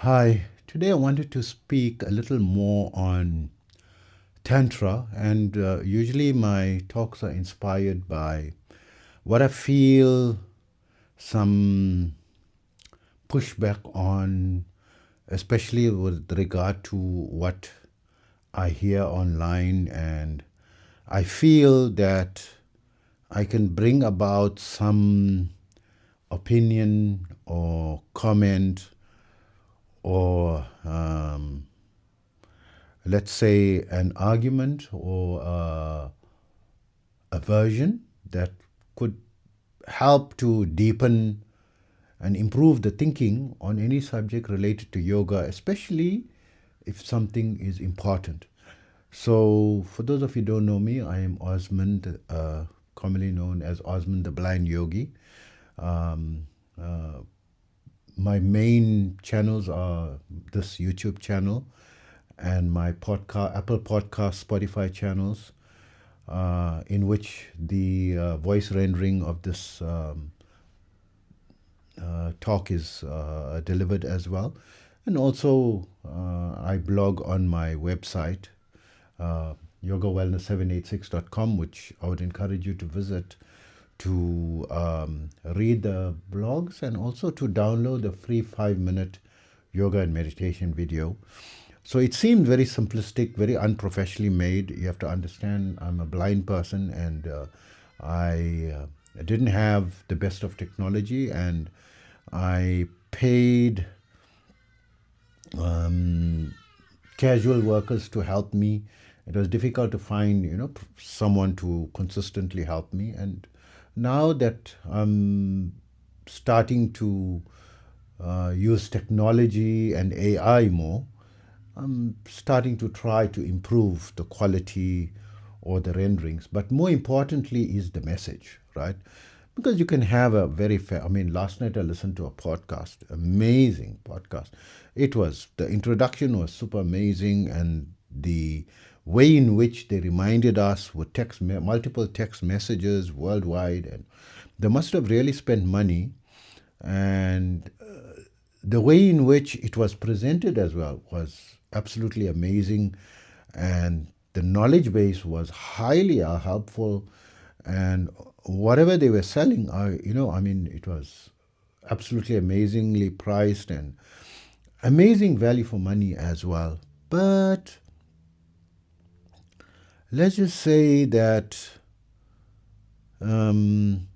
Hi, today I wanted to speak a little more on Tantra, and usually my talks are inspired by what I feel some pushback on, especially with regard to what I hear online, and I feel that I can bring about some opinion or comment or let's say an argument or a version that could help to deepen and improve the thinking on any subject related to yoga, especially if something is important. So, for those of you who don't know me, I am Osman, commonly known as Osman the Blind Yogi. Um, uh, my main channels are this YouTube channel and my podcast, Apple Podcast, Spotify channels, in which the voice rendering of this talk is delivered as well. And also, I blog on my website, yogawellness786.com, which I would encourage you to visit to read the blogs and also to download the free 5-minute yoga and meditation video. So it seemed very simplistic, very unprofessionally made. You have to understand I'm a blind person, and I didn't have the best of technology, and I paid casual workers to help me. It was difficult to find, someone to consistently help me. And now that I'm starting to use technology and AI more, I'm starting to try to improve the quality or the renderings. But more importantly is the message, right? Because you can have a very fair, I mean, last night I listened to a podcast, amazing podcast. The introduction was super amazing, and the way in which they reminded us with multiple text messages worldwide, and they must have really spent money. And the way in which it was presented as well was absolutely amazing, and the knowledge base was highly helpful, and whatever they were selling, it was absolutely amazingly priced and amazing value for money as well. But let's just say that um,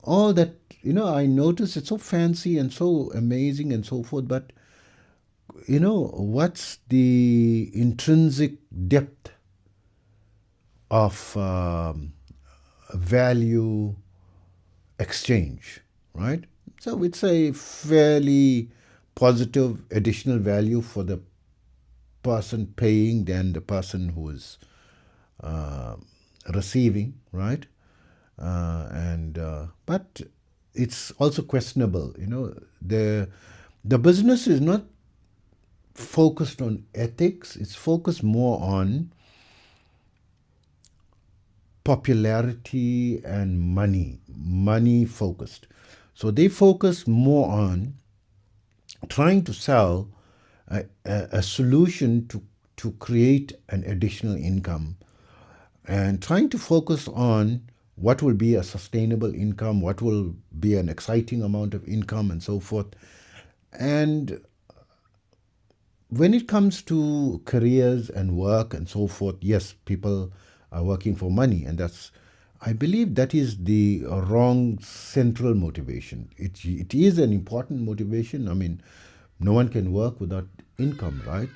all that, I noticed it's so fancy and so amazing and so forth, but what's the intrinsic depth of value exchange, right? So it's a fairly positive additional value for the person paying than the person who is uh, receiving, right? And But it's also questionable. The business is not focused on ethics; it's focused more on popularity and money focused. So they focus more on trying to sell a solution to create an additional income, and trying to focus on what will be a sustainable income, what will be an exciting amount of income, and so forth. And when it comes to careers and work and so forth, yes, people are working for money, and I believe that is the wrong central motivation. It is an important motivation. I mean, no one can work without income, right?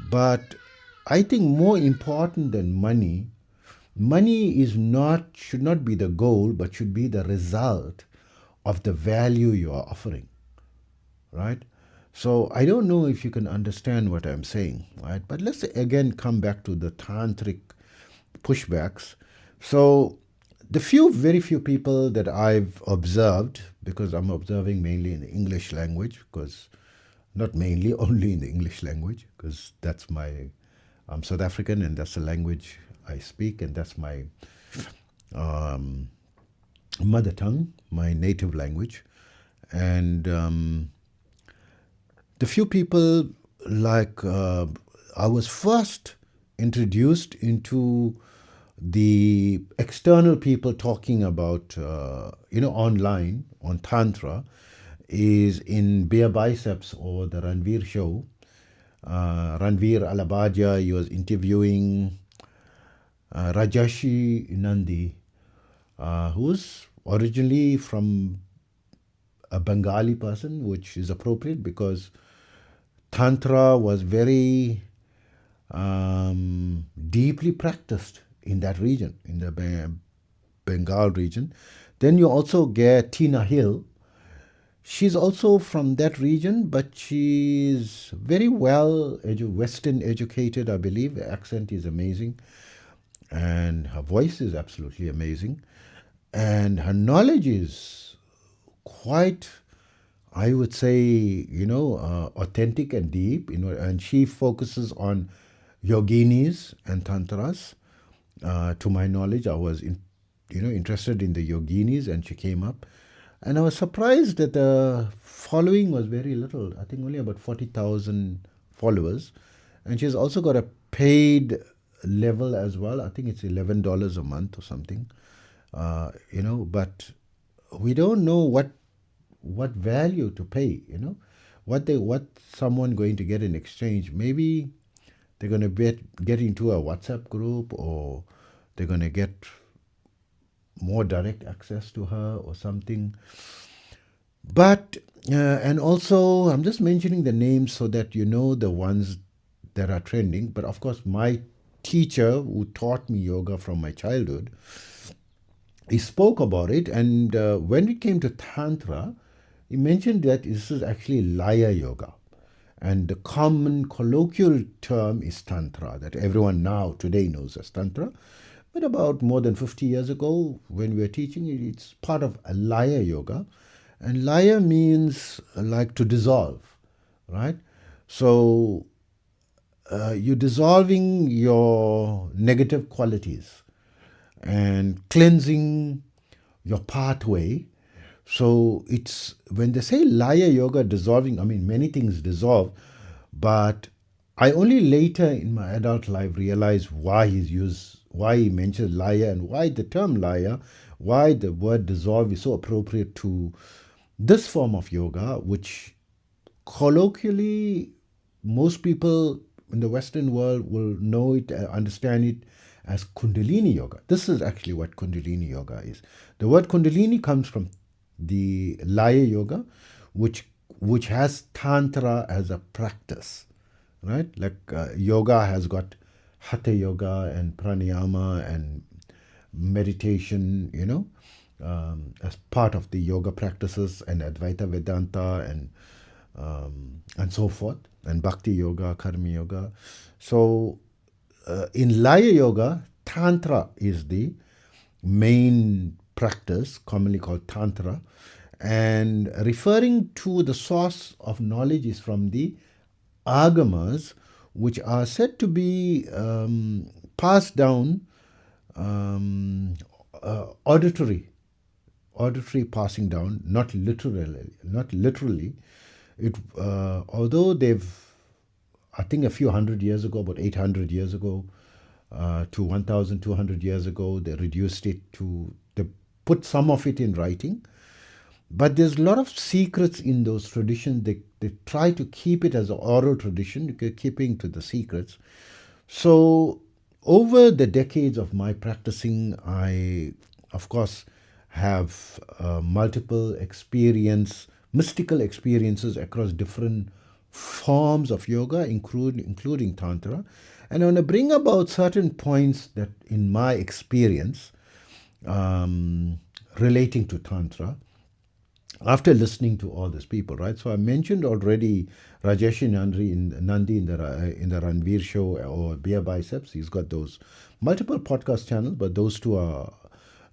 But I think more important than money should not be the goal, but should be the result of the value you are offering, right? So I don't know if you can understand what I'm saying, right? But let's again come back to the tantric pushbacks. So very few people that I've observed, because I'm observing mainly in the English language, because not mainly, only in the English language, because I'm South African, and that's the language I speak, and that's my um, mother tongue, my native language. And the few people like I was first introduced into the external people talking about online on tantra is in Bare Biceps or the Ranveer show. Ranveer Alabaja, he was interviewing Rajashi Nandi, who's originally from a Bengali person, which is appropriate because Tantra was very deeply practiced in that region, in the Bengal region. Then you also get Tina Hill. She's also from that region, but she's very well Western educated, I believe. The accent is amazing, and her voice is absolutely amazing, and her knowledge is quite, I would say, authentic and deep. And she focuses on yoginis and tantras. To my knowledge, I was interested in the yoginis, and she came up, and I was surprised that the following was very little. I think only about 40,000 followers, and she's also got a paid level as well. I think it's $11 a month or something. But we don't know what value to pay. What someone going to get in exchange. Maybe they're going to get into a WhatsApp group, or they're going to get more direct access to her or something. But and also I'm just mentioning the names so that you know the ones that are trending. But of course, my teacher who taught me yoga from my childhood, he spoke about it, and when it came to tantra, he mentioned that this is actually laya yoga, and the common colloquial term is tantra, that everyone now today knows as tantra. But about more than 50 years ago, when we were teaching it, it's part of a laya yoga, and laya means like to dissolve, right? So you're dissolving your negative qualities and cleansing your pathway. So it's when they say laya yoga dissolving, I mean many things dissolve, but I only later in my adult life realized why he mentioned laya, and why the term laya, why the word dissolve is so appropriate to this form of yoga, which colloquially most people in the Western world will know it, understand it as Kundalini yoga. This is actually what Kundalini yoga is. The word Kundalini comes from the Laya yoga, which has Tantra as a practice, right? Like yoga has got Hatha yoga and pranayama and meditation, as part of the yoga practices, and Advaita Vedanta and so forth, and Bhakti yoga, Karma yoga. So in Laya yoga, Tantra is the main practice, commonly called Tantra, and referring to the source of knowledge is from the agamas, which are said to be passed down auditory passing down, not literally. It although they've, I think a few hundred years ago, about 800 years ago, to 1,200 years ago, they reduced it to, they put some of it in writing. But there's a lot of secrets in those traditions. They try to keep it as an oral tradition, keeping to the secrets. So over the decades of my practicing, I, of course, have multiple mystical experiences across different forms of yoga, including Tantra. And I want to bring about certain points that, in my experience, relating to Tantra, after listening to all these people, right? So I mentioned already Rajesh Nandi in the Ranveer show, or Bare Biceps. He's got those multiple podcast channels, but those two are,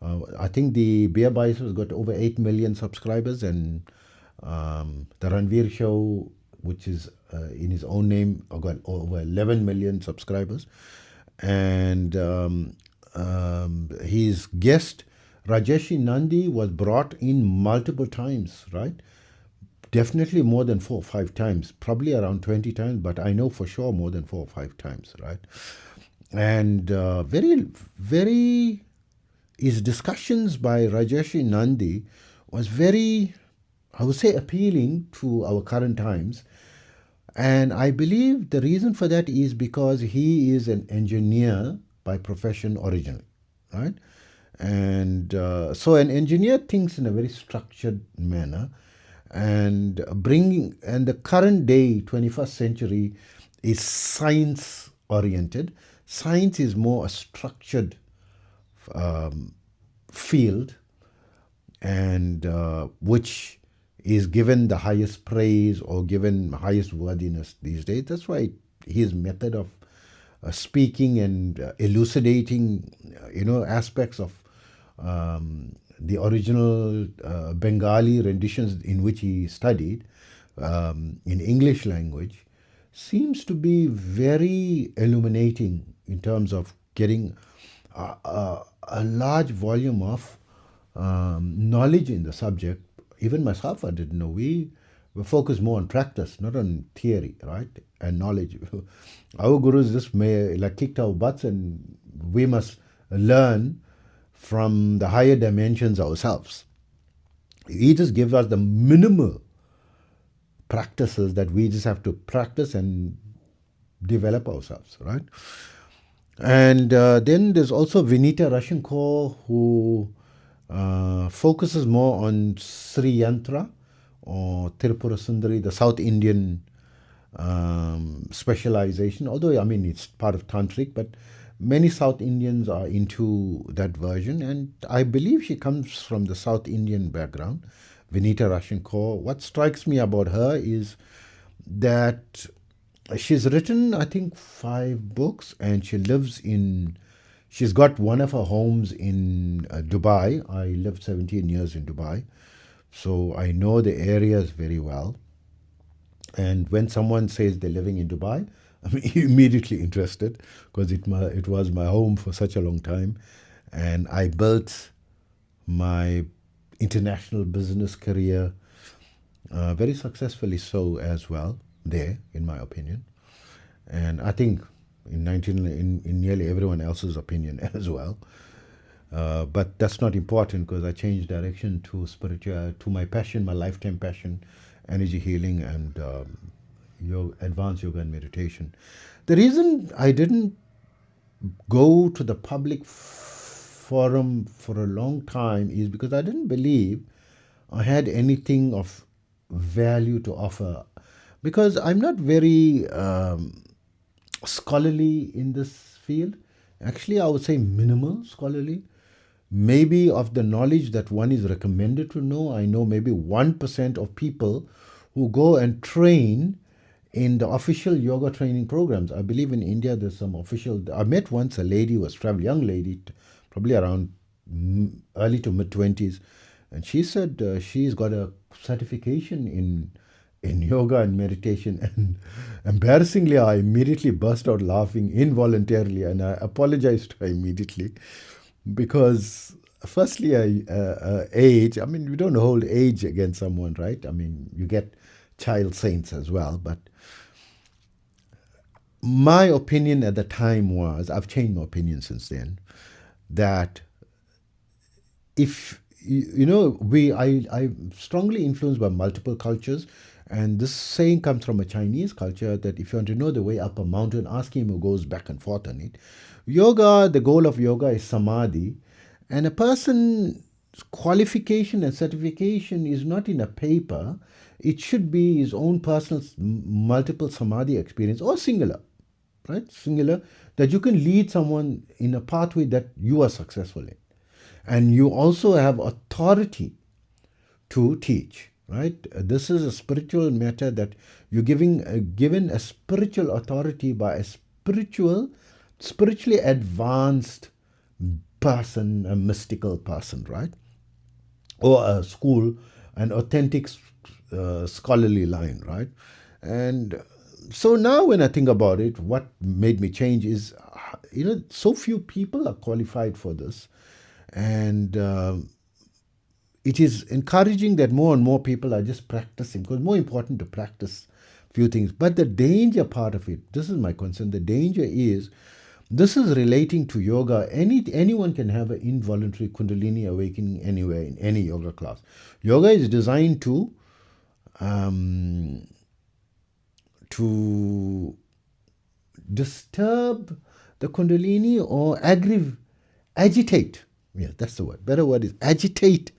I think the Bare Biceps got over 8 million subscribers, and the Ranveer show, which is in his own name, got over 11 million subscribers. And his guest Rajesh Nandi was brought in multiple times, right? definitely more than 4 or 5 times, probably around 20 times, but I know for sure more than 4 or 5 times, right? And very, his discussions by Rajesh Nandi was very, I would say, appealing to our current times. And I believe the reason for that is because he is an engineer by profession originally, right? And so an engineer thinks in a very structured manner, and the current day 21st century is science oriented. Science is more a structured field, and which is given the highest praise or given highest worthiness these days. That's why his method of speaking and elucidating, aspects of the original Bengali renditions in which he studied in English language seems to be very illuminating in terms of getting a large volume of knowledge in the subject. Even myself, I didn't know. We were focused more on practice, not on theory, right? And knowledge. Our gurus just kicked our butts, and we must learn from the higher dimensions ourselves. He just gives us the minimal practices that we just have to practice and develop ourselves, right? And then there's also Vinita Rashenkor, who focuses more on Sri Yantra or Tirupura Sundari, the South Indian specialization. Although, I mean, it's part of Tantric, but many South Indians are into that version. And I believe she comes from the South Indian background, Vinita Rashenkor. What strikes me about her is that she's written, I think, 5 books, and she's got one of her homes in Dubai. I lived 17 years in Dubai, so I know the areas very well. And when someone says they're living in Dubai, I'm immediately interested, because it was my home for such a long time. And I built my international business career very successfully so as well there, in my opinion. And I think in nearly everyone else's opinion as well. But that's not important, because I changed direction to spiritual, to my passion, my lifetime passion, energy healing, and advanced yoga and meditation. The reason I didn't go to the public forum for a long time is because I didn't believe I had anything of value to offer, because I'm not very scholarly in this field. Actually, I would say minimal scholarly. Maybe of the knowledge that one is recommended to know, I know maybe 1% of people who go and train in the official yoga training programs. I believe in India there's some official. I met once a lady who was traveling, young lady, probably around early to mid 20s, and she said she's got a certification in yoga and meditation. And embarrassingly, I immediately burst out laughing involuntarily, and I apologized to her immediately, because firstly, age. I mean, we don't hold age against someone, right? I mean, you get child saints as well, but my opinion at the time was, I've changed my opinion since then, that if I'm strongly influenced by multiple cultures, and this saying comes from a Chinese culture, that if you want to know the way up a mountain, ask him who goes back and forth on it. Yoga, the goal of yoga is samadhi, and a person's qualification and certification is not in a paper. It should be his own personal multiple samadhi experience, or singular, right? Singular, that you can lead someone in a pathway that you are successful in. And you also have authority to teach, right? This is a spiritual matter, that you're given a spiritual authority by a spiritually advanced person, a mystical person, right? Or a school, an authentic scholarly line, right? And so now when I think about it, what made me change is, so few people are qualified for this. And it is encouraging that more and more people are just practicing, because it's more important to practice few things. But the danger part of it, this is my concern, the danger is this is relating to yoga. Anyone can have an involuntary Kundalini awakening anywhere in any yoga class. Yoga is designed to disturb the Kundalini or agitate. Yeah, that's the word. Better word is agitate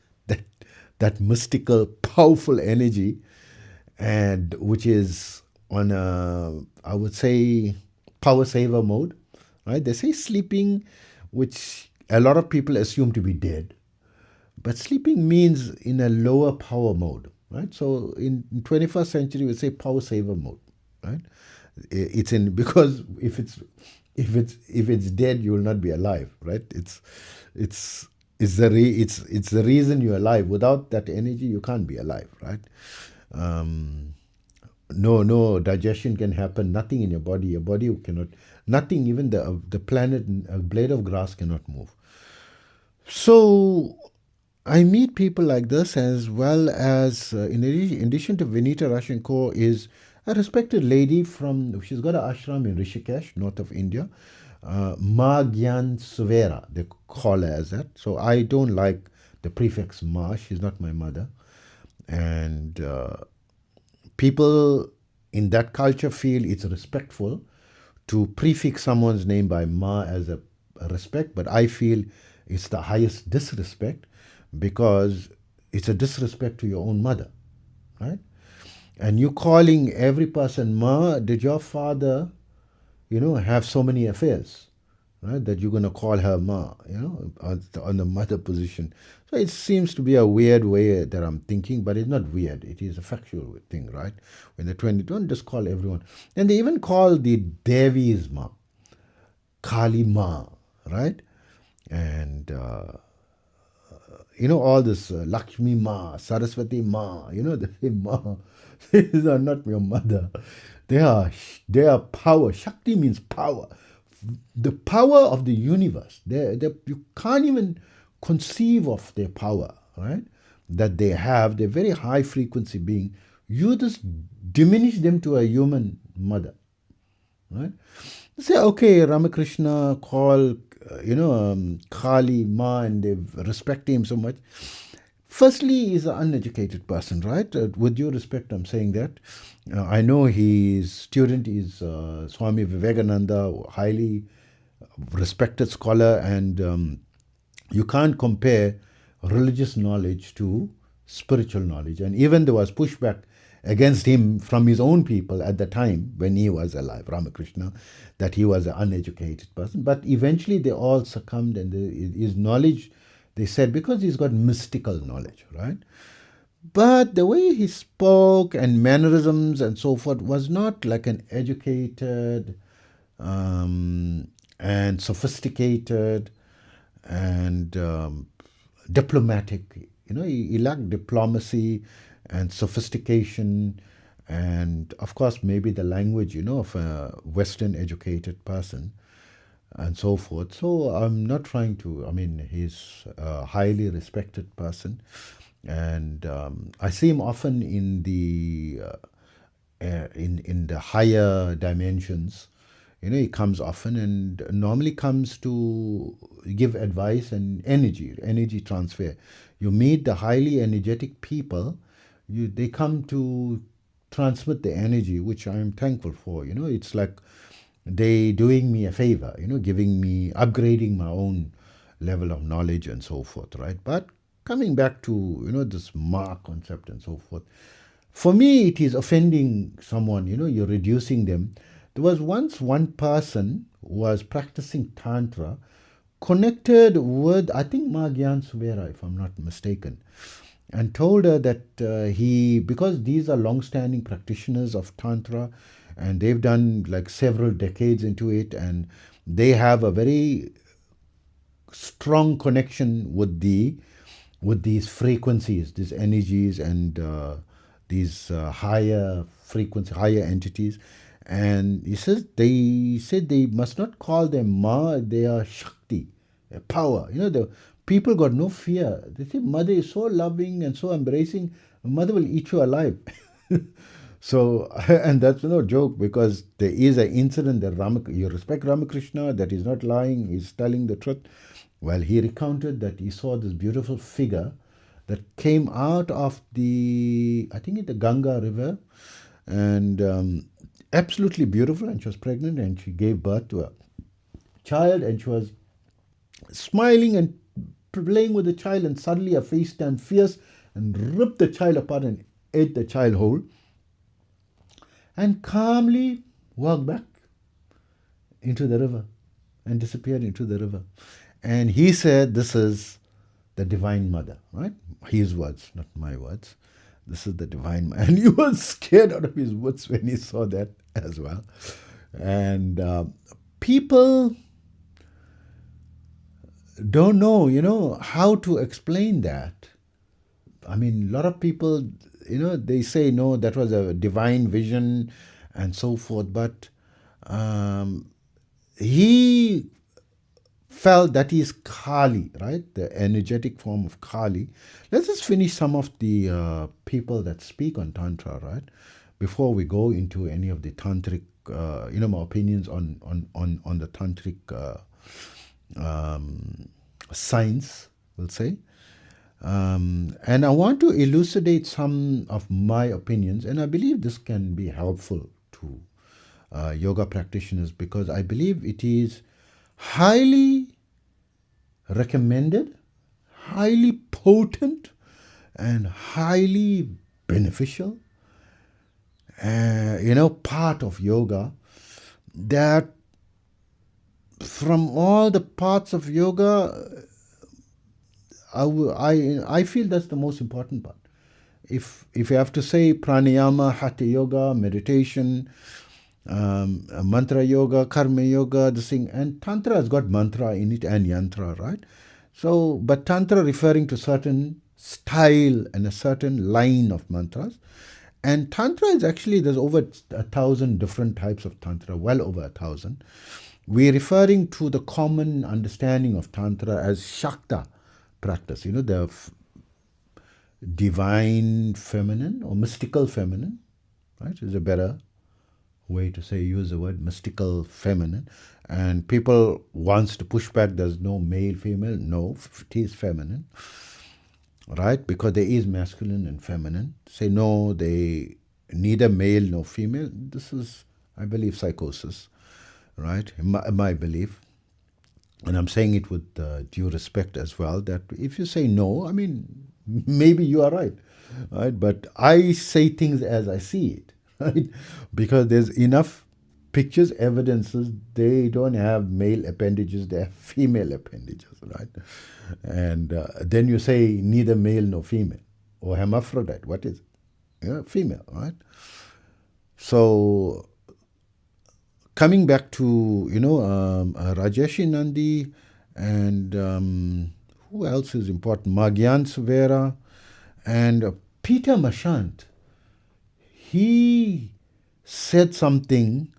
that mystical, powerful energy, and which is on a, I would say, power saver mode. Right? They say sleeping, which a lot of people assume to be dead, but sleeping means in a lower power mode. Right? So in 21st century, we say power saver mode. Right? It's in, because if it's dead, you will not be alive. Right? It's the reason you're alive. Without that energy, you can't be alive. Right? No digestion can happen. Nothing in your body cannot. Nothing, even the planet, a blade of grass cannot move. So I meet people like this, as well as in addition to Vinita Rashenko is a respected lady she's got an ashram in Rishikesh, north of India. Ma Gyan Suvera, they call her as that. So I don't like the prefix Ma. She's not my mother. And people in that culture feel it's respectful to prefix someone's name by Ma as a respect, but I feel it's the highest disrespect, because it's a disrespect to your own mother, right? And you calling every person Ma, did your father, have so many affairs, right? That you're going to call her Ma, on the mother position. So it seems to be a weird way that I'm thinking, but it's not weird. It is a factual thing, right? When they're 20, don't just call everyone. And they even call the Devis Ma, Kali Ma, right? And all this Lakshmi Ma, Saraswati Ma, they say Ma. These are not your mother. They are power. Shakti means power. The power of the universe. You can't even conceive of their power, right? That they have. They're very high frequency being. You just diminish them to a human mother, right? You say, okay, Ramakrishna call, Kali Ma, and they respect him so much. Firstly, he's an uneducated person, right? With due respect, I'm saying that. I know his student is Swami Vivekananda, highly respected scholar, and you can't compare religious knowledge to spiritual knowledge. And even there was pushback against him from his own people at the time when he was alive, Ramakrishna, that he was an uneducated person. But eventually they all succumbed, and his knowledge, they said, because he's got mystical knowledge, right? But the way he spoke and mannerisms and so forth was not like an educated and sophisticated and diplomatic. He lacked diplomacy and sophistication, and of course maybe the language, of a Western educated person and so forth. So I'm not trying to, he's a highly respected person, and I see him often in the in the higher dimensions. He comes often, and normally comes to give advice and energy transfer. You meet the highly energetic people, they come to transmit the energy, which I'm thankful for. It's like they doing me a favor, giving me, upgrading my own level of knowledge and so forth, right? But coming back to, this mark concept and so forth, for me, it is offending someone, you're reducing them. There was once one person who was practicing Tantra, connected with, I think, Ma Gyan Suvera, if I'm not mistaken, and told her that because these are long-standing practitioners of Tantra, and they've done like several decades into it, and they have a very strong connection with these frequencies, these energies, and these higher frequency, higher entities. And he says they said they must not call them Ma, they are Shakti, power. The people got no fear. They say, mother is so loving and so embracing, mother will eat you alive. So, and that's no joke, because there is an incident that you respect Ramakrishna, that he's not lying, he's telling the truth. Well, he recounted that he saw this beautiful figure that came out of I think the Ganga river, and absolutely beautiful, and she was pregnant, and she gave birth to a child, and she was smiling and playing with the child, and suddenly her face turned fierce and ripped the child apart and ate the child whole, and calmly walked back into the river and disappeared into the river. And he said, this is the Divine Mother, right? His words, not my words. This is the Divine Mother. And he was scared out of his wits when he saw that as well. And people don't know, how to explain that. I mean, a lot of people, they say, no, that was a divine vision and so forth. But he felt that is Kali, right? The energetic form of Kali. Let's just finish some of the people that speak on Tantra, right? Before we go into any of the Tantric, my opinions on the Tantric science, we'll say. And I want to elucidate some of my opinions, and I believe this can be helpful to yoga practitioners, because I believe it is highly recommended, highly potent, and highly beneficial, part of yoga, that from all the parts of yoga, I feel that's the most important part. If you have to say pranayama, hatha yoga, meditation, mantra yoga, karma yoga, this thing, and tantra has got mantra in it and yantra, right? So, but tantra referring to certain style and a certain line of mantras, and tantra is actually, there's over 1,000 different types of tantra, well over 1,000. We're referring to the common understanding of tantra as shakta practice, the divine feminine or mystical feminine, right, is a better way to say, use the word mystical feminine. And people wants to push back, there's no male, female. No, it is feminine, right? Because there is masculine and feminine. Say no, they neither male nor female. This is, I believe, psychosis, right? My belief. And I'm saying it with due respect as well, that if you say no, I mean, maybe you are right? But I say things as I see it, right? Because there's enough pictures, evidences, they don't have male appendages, they have female appendages, right? And then you say neither male nor female, or hermaphrodite, what is it? Yeah, female, right? So coming back to, Rajeshi Nandi, and who else is important? Magyan Suvera, and Peter Mashant. He said something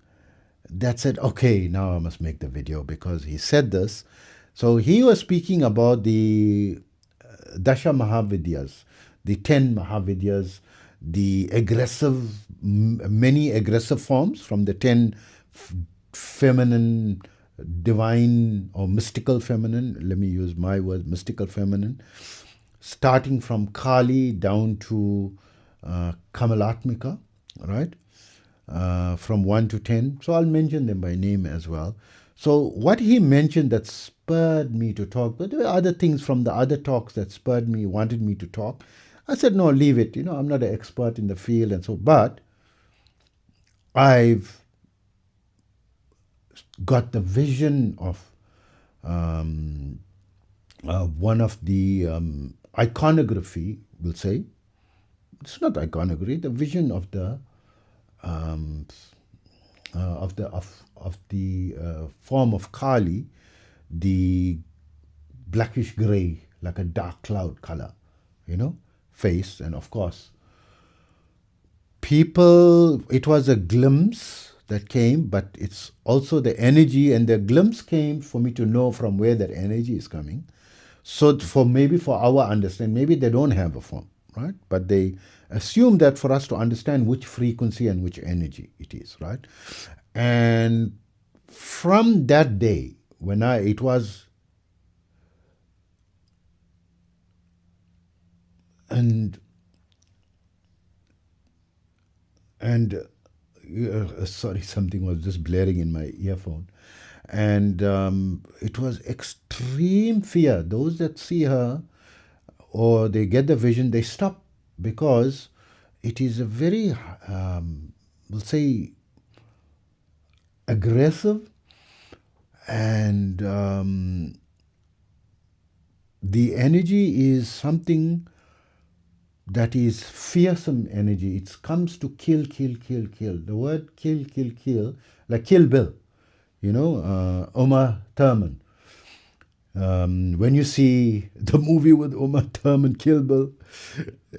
that said, okay, now I must make the video, because he said this. So he was speaking about the Dasha Mahavidyas, the 10 Mahavidyas, the many aggressive forms from the 10 feminine, divine or mystical feminine, let me use my word, mystical feminine, starting from Kali down to Kamalatmika, right? From 1 to 10. So I'll mention them by name as well. So what he mentioned that spurred me to talk, but there were other things from the other talks that spurred me, wanted me to talk. I said, no, leave it. I'm not an expert in the field and so, but I've got the vision of one of the iconography, we'll say. It's not iconography, the vision of the form of Kali, the blackish gray, like a dark cloud color, face. And of course, people, it was a glimpse that came, but it's also the energy, and the glimpse came for me to know from where that energy is coming. So for our understanding, maybe they don't have a form, right? But they assume that for us to understand which frequency and which energy it is, right? And from that day, when it was, and sorry, something was just blaring in my earphone, and it was extreme fear. Those that see her or they get the vision, they stop, because it is a very, we'll say, aggressive, and the energy is something that is fearsome energy. It comes to kill, kill, kill, kill. The word kill, kill, kill, like Kill Bill, Uma Thurman. When you see the movie with Uma Thurman, Kill Bill,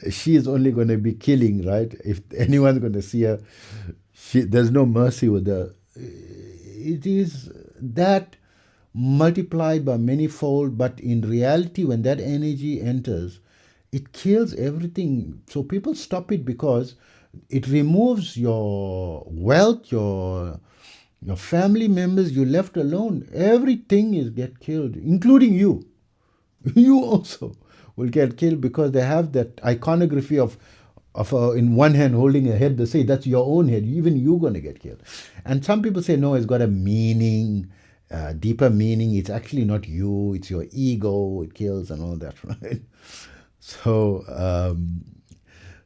she is only going to be killing, right? If anyone's going to see her, there's no mercy with her. It is that multiplied by manyfold, but in reality, when that energy enters, it kills everything. So people stop it because it removes your wealth, your family members. You're left alone. Everything is get killed, including you. You also will get killed, because they have that iconography of in one hand holding a head. They say that's your own head. Even you're going to get killed. And some people say no, it's got a meaning, deeper meaning. It's actually not you. It's your ego. It kills and all that, right? So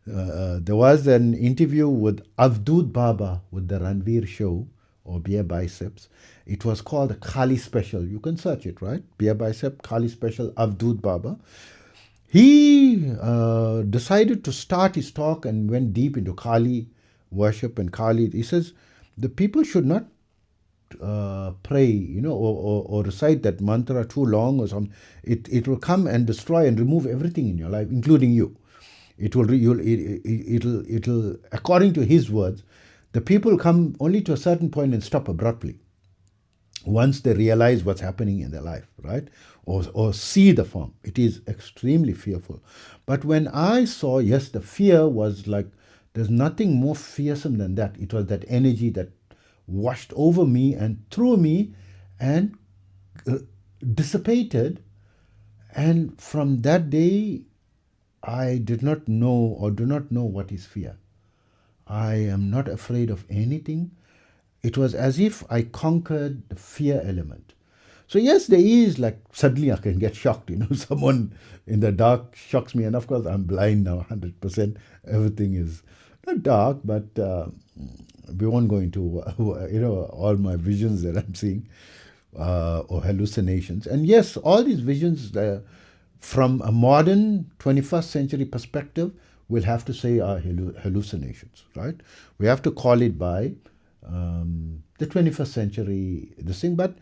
there was an interview with Avdut Baba with the Ranveer show, or Beer Biceps. It was called a Kali Special. You can search it, right? Beer Bicep, Kali Special, Avdut Baba. He decided to start his talk and went deep into Kali worship and Kali. He says the people should not pray, or recite that mantra too long or something. It will come and destroy and remove everything in your life, including you. It'll according to his words, the people come only to a certain point and stop abruptly once they realize what's happening in their life, right? Or see the form. It is extremely fearful. But when I saw, yes, the fear was like, there's nothing more fearsome than that. It was that energy that washed over me and through me and dissipated. And from that day, I did not know or do not know what is fear. I am not afraid of anything. It was as if I conquered the fear element. So yes, there is like, suddenly I can get shocked, someone in the dark shocks me. And of course, I'm blind now, 100%. Everything is not dark, but we won't go into, all my visions that I'm seeing or hallucinations. And yes, all these visions from a modern 21st century perspective, we'll have to say are hallucinations, right? We have to call it by the 21st century, this thing, but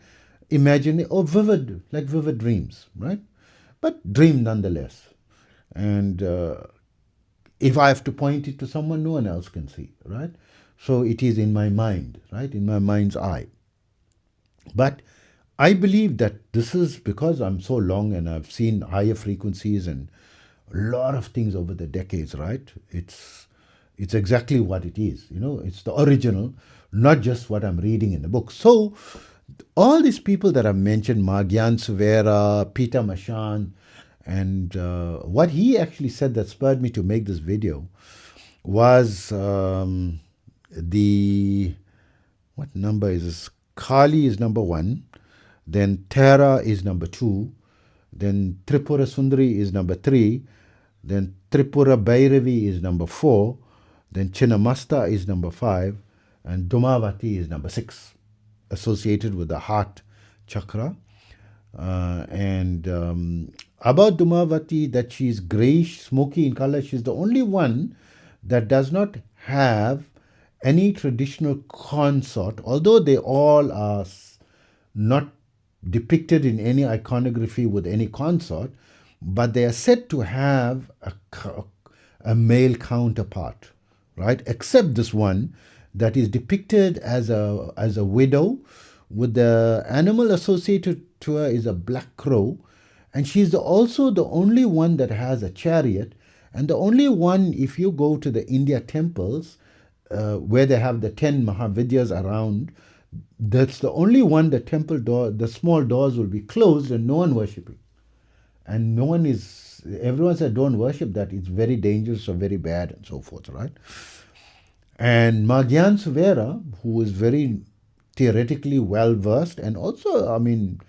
imagine, or vivid, like vivid dreams, right? But dream nonetheless. And if I have to point it to someone, no one else can see, right? So it is in my mind, right? In my mind's eye. But I believe that this is because I'm so long and I've seen higher frequencies and a lot of things over the decades, right? It's exactly what it is. It's the original, not just what I'm reading in the book. So all these people that I've mentioned, Magyan Suvera, Peter Mashan, and what he actually said that spurred me to make this video was what number is this? Kali is number 1, then Tara is number 2, then Tripura Sundari is number 3, then Tripura Bhairavi is number 4, then Chinnamasta is number 5, and Dhumavati is number 6, associated with the heart chakra. And about Dhumavati, that she's grayish, smoky in color, she's the only one that does not have any traditional consort, although they all are not depicted in any iconography with any consort, but they are said to have a male counterpart, right? Except this one that is depicted as a widow, with the animal associated to her is a black crow, And she's also the only one that has a chariot, and the only one, if you go to the India temples, where they have the 10 Mahavidyas around, that's the only one the temple door, the small doors will be closed and no one worshipping. And no one is, everyone said, don't worship that, it's very dangerous or very bad and so forth, right? And Magyan Suvera, who is very theoretically well versed, and also, I mean,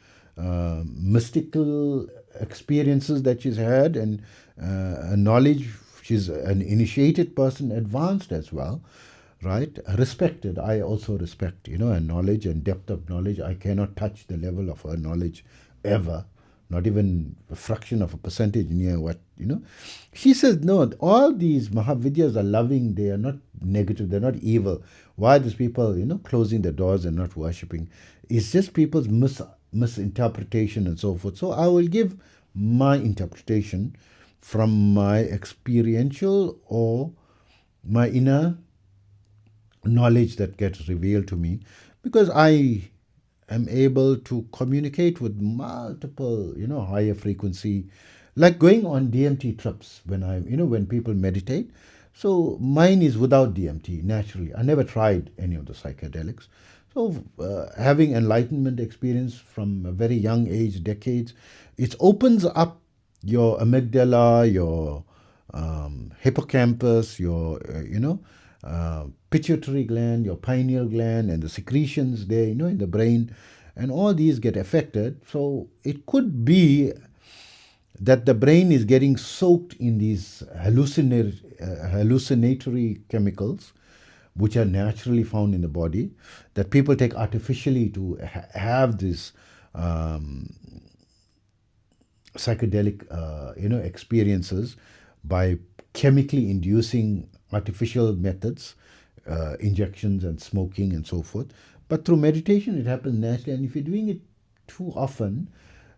mystical experiences that she's had, and knowledge, she's an initiated person, advanced as well, right? Respected. I also respect, and knowledge and depth of knowledge. I cannot touch the level of her knowledge ever, not even a fraction of a percentage near what, She says, no, all these Mahavidyas are loving, they are not negative, they're not evil. Why are these people, closing the doors and not worshipping? It's just people's misinterpretation and so forth. So I will give my interpretation from my experiential or my inner knowledge that gets revealed to me, because I am able to communicate with multiple, higher frequency, like going on DMT trips when when people meditate. So mine is without DMT, naturally. I never tried any of the psychedelics. So having enlightenment experience from a very young age, decades, it opens up your amygdala, your hippocampus, your, pituitary gland, your pineal gland, and the secretions there, in the brain, and all these get affected. So it could be that the brain is getting soaked in these hallucinatory chemicals, which are naturally found in the body, that people take artificially to have this psychedelic, experiences by chemically inducing artificial methods, injections and smoking and so forth. But through meditation, it happens naturally. And if you're doing it too often,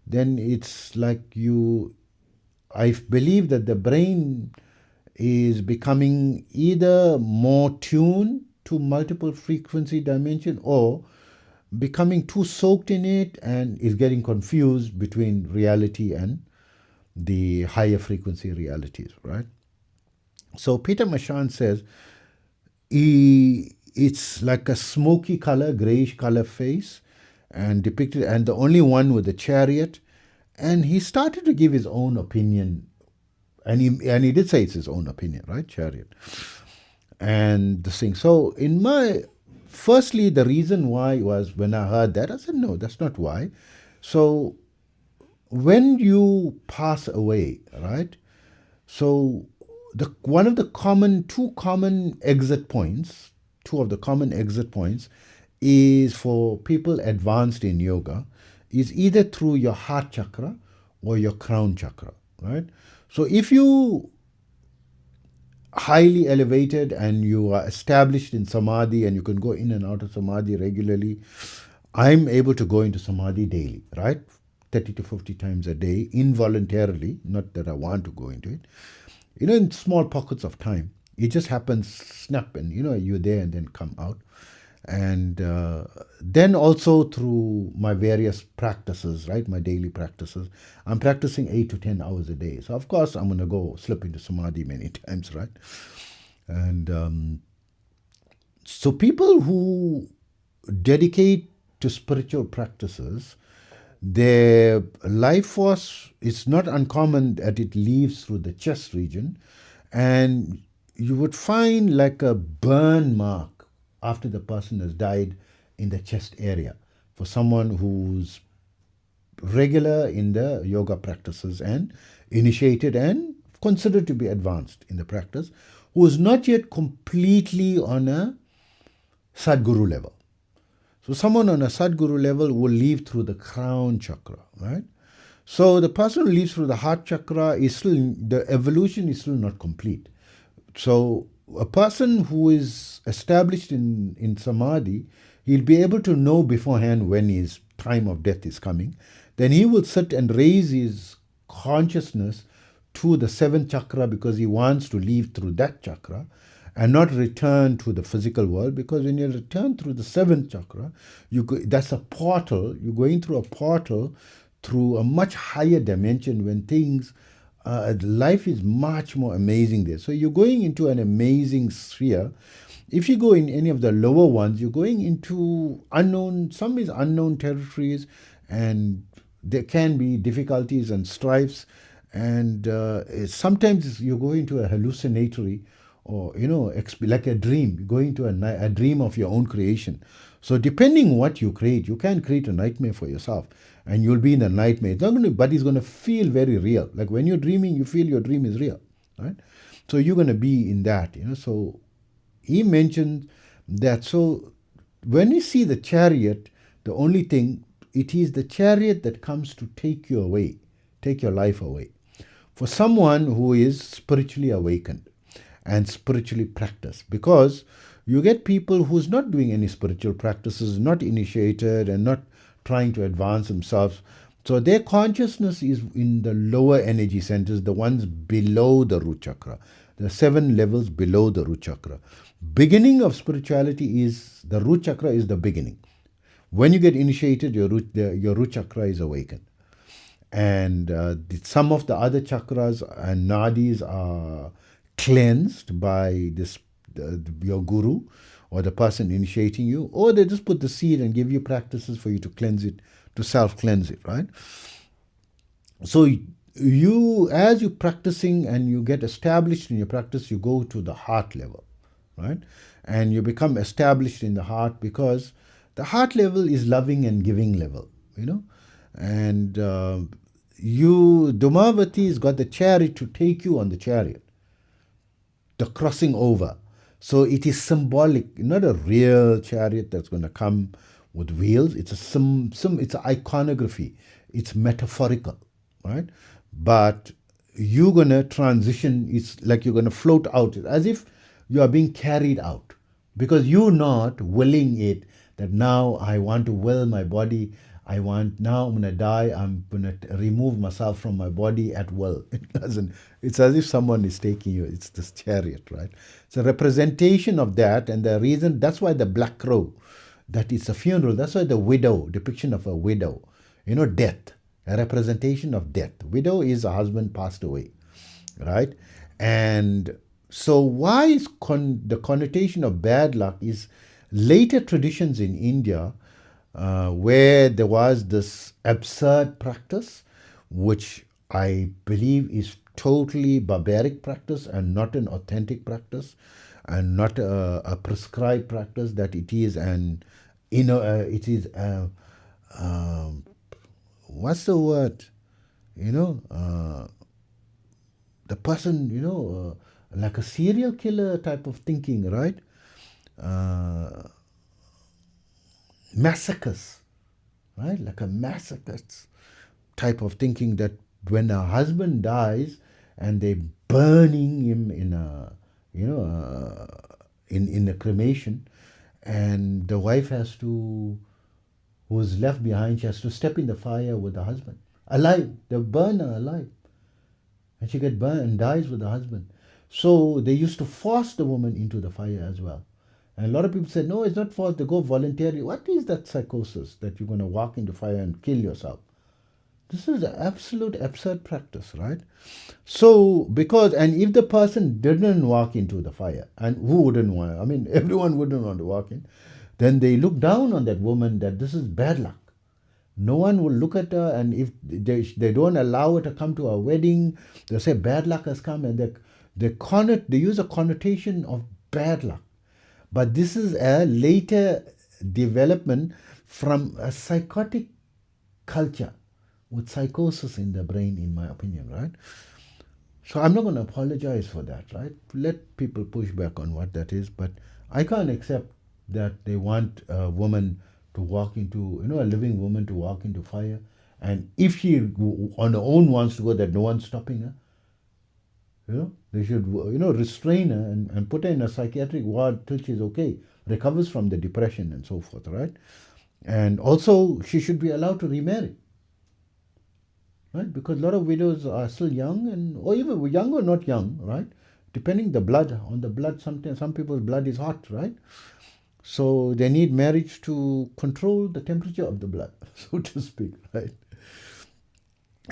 then it's like I believe that the brain is becoming either more tuned to multiple frequency dimension, or becoming too soaked in it and is getting confused between reality and the higher frequency realities, right? So Peter Mashan says it's like a smoky color, grayish color face, and depicted, and the only one with the chariot. And he started to give his own opinion, and he did say it's his own opinion, right? Chariot and the thing. So firstly, the reason why was, when I heard that, I said, no, that's not why. So when you pass away, right? So two of the common exit points is, for people advanced in yoga, is either through your heart chakra or your crown chakra, right? So if you highly elevated and you are established in samadhi and you can go in and out of samadhi regularly, I'm able to go into samadhi daily, right? 30 to 50 times a day, involuntarily, not that I want to go into it. In small pockets of time. It just happens, snap, and you're there and then come out. And then also through my various practices, right, my daily practices, I'm practicing 8 to 10 hours a day. So of course I'm going to go slip into samadhi many times, right? And so people who dedicate to spiritual practices, their life force is not uncommon that it leaves through the chest region, and you would find like a burn mark after the person has died in the chest area, for someone who's regular in the yoga practices and initiated and considered to be advanced in the practice, who is not yet completely on a Sadguru level. So someone on a Sadguru level will leave through the crown chakra, right? So the person who leaves through the heart chakra is still, the evolution is still not complete. So a person who is established in samadhi, he'll be able to know beforehand when his time of death is coming. Then he will sit and raise his consciousness to the seventh chakra, because he wants to leave through that chakra and not return to the physical world. Because when you return through the seventh chakra, that's a portal. You're going through a portal through a much higher dimension when things, life is much more amazing there. So you're going into an amazing sphere. If you go in any of the lower ones, you're going into unknown, some is unknown territories, and there can be difficulties and strifes. And sometimes you go into a hallucinatory, or like a dream. You go into a dream of your own creation. So depending what you create, you can create a nightmare for yourself, and you'll be in a nightmare. It's not going to, but it's going to feel very real. Like when you're dreaming, you feel your dream is real, right? So you're going to be in that. So he mentioned that. So when you see the chariot, the only thing, it is the chariot that comes to take you away, take your life away. For someone who is spiritually awakened and spiritually practiced, because you get people who's not doing any spiritual practices, not initiated, and not trying to advance themselves. So their consciousness is in the lower energy centers, the ones below the root chakra, the 7 levels below the root chakra. Beginning of spirituality is the root chakra is the beginning. When you get initiated, your root chakra is awakened. And some of the other chakras and nadis are cleansed by your guru or the person initiating you, or they just put the seed and give you practices for you to cleanse it, to self-cleanse it, right? So you, as you're practicing and you get established in your practice, you go to the heart level, right? And you become established in the heart, because the heart level is loving and giving level, and Dhumavati has got the chariot to take you on the chariot, the crossing over. So it is symbolic, not a real chariot that's going to come with wheels. It's it's an iconography. It's metaphorical, right? But you're going to transition. It's like you're going to float out, as if you are being carried out, because you're not willing it, that now I want to will my body. Now I'm going to die. I'm going to remove myself from my body at will. It doesn't. It's as if someone is taking you. It's this chariot, right? It's a representation of that. And the reason, that's why the black crow, that it's a funeral. That's why the widow, depiction of a widow, death, a representation of death. Widow is a husband passed away, right? And so why is the connotation of bad luck is later traditions in India, where there was this absurd practice, which I believe is totally barbaric practice and not an authentic practice, and not a prescribed practice, that it is what's the word? The person, like a serial killer type of thinking, right? Massacres, right? Like a massacres type of thinking, that when a husband dies and they burning him in a, in a cremation, and the wife who's left behind, she has to step in the fire with the husband, alive. They burn her alive, and she gets burned and dies with the husband. So they used to force the woman into the fire as well. And a lot of people said, no, it's not forced. They go voluntarily. What is that psychosis that you're going to walk into fire and kill yourself? This is an absolute absurd practice, right? So, and if the person didn't walk into the fire, and who wouldn't want, everyone wouldn't want to walk in, then they look down on that woman, that this is bad luck. No one will look at her, and if they don't allow her to come to a wedding, they'll say bad luck has come, and they use a connotation of bad luck. But this is a later development from a psychotic culture with psychosis in the brain, in my opinion, right? So I'm not going to apologize for that, right? Let people push back on what that is, but I can't accept that they want a woman to walk into, a living woman to walk into fire, and if she on her own wants to go, that no one's stopping her. They should, restrain her and put her in a psychiatric ward till she's okay, recovers from the depression and so forth, right? And also, she should be allowed to remarry, right? Because a lot of widows are still young, or even young or not young, right? Depending on the blood, sometimes some people's blood is hot, right? So they need marriage to control the temperature of the blood, so to speak, right?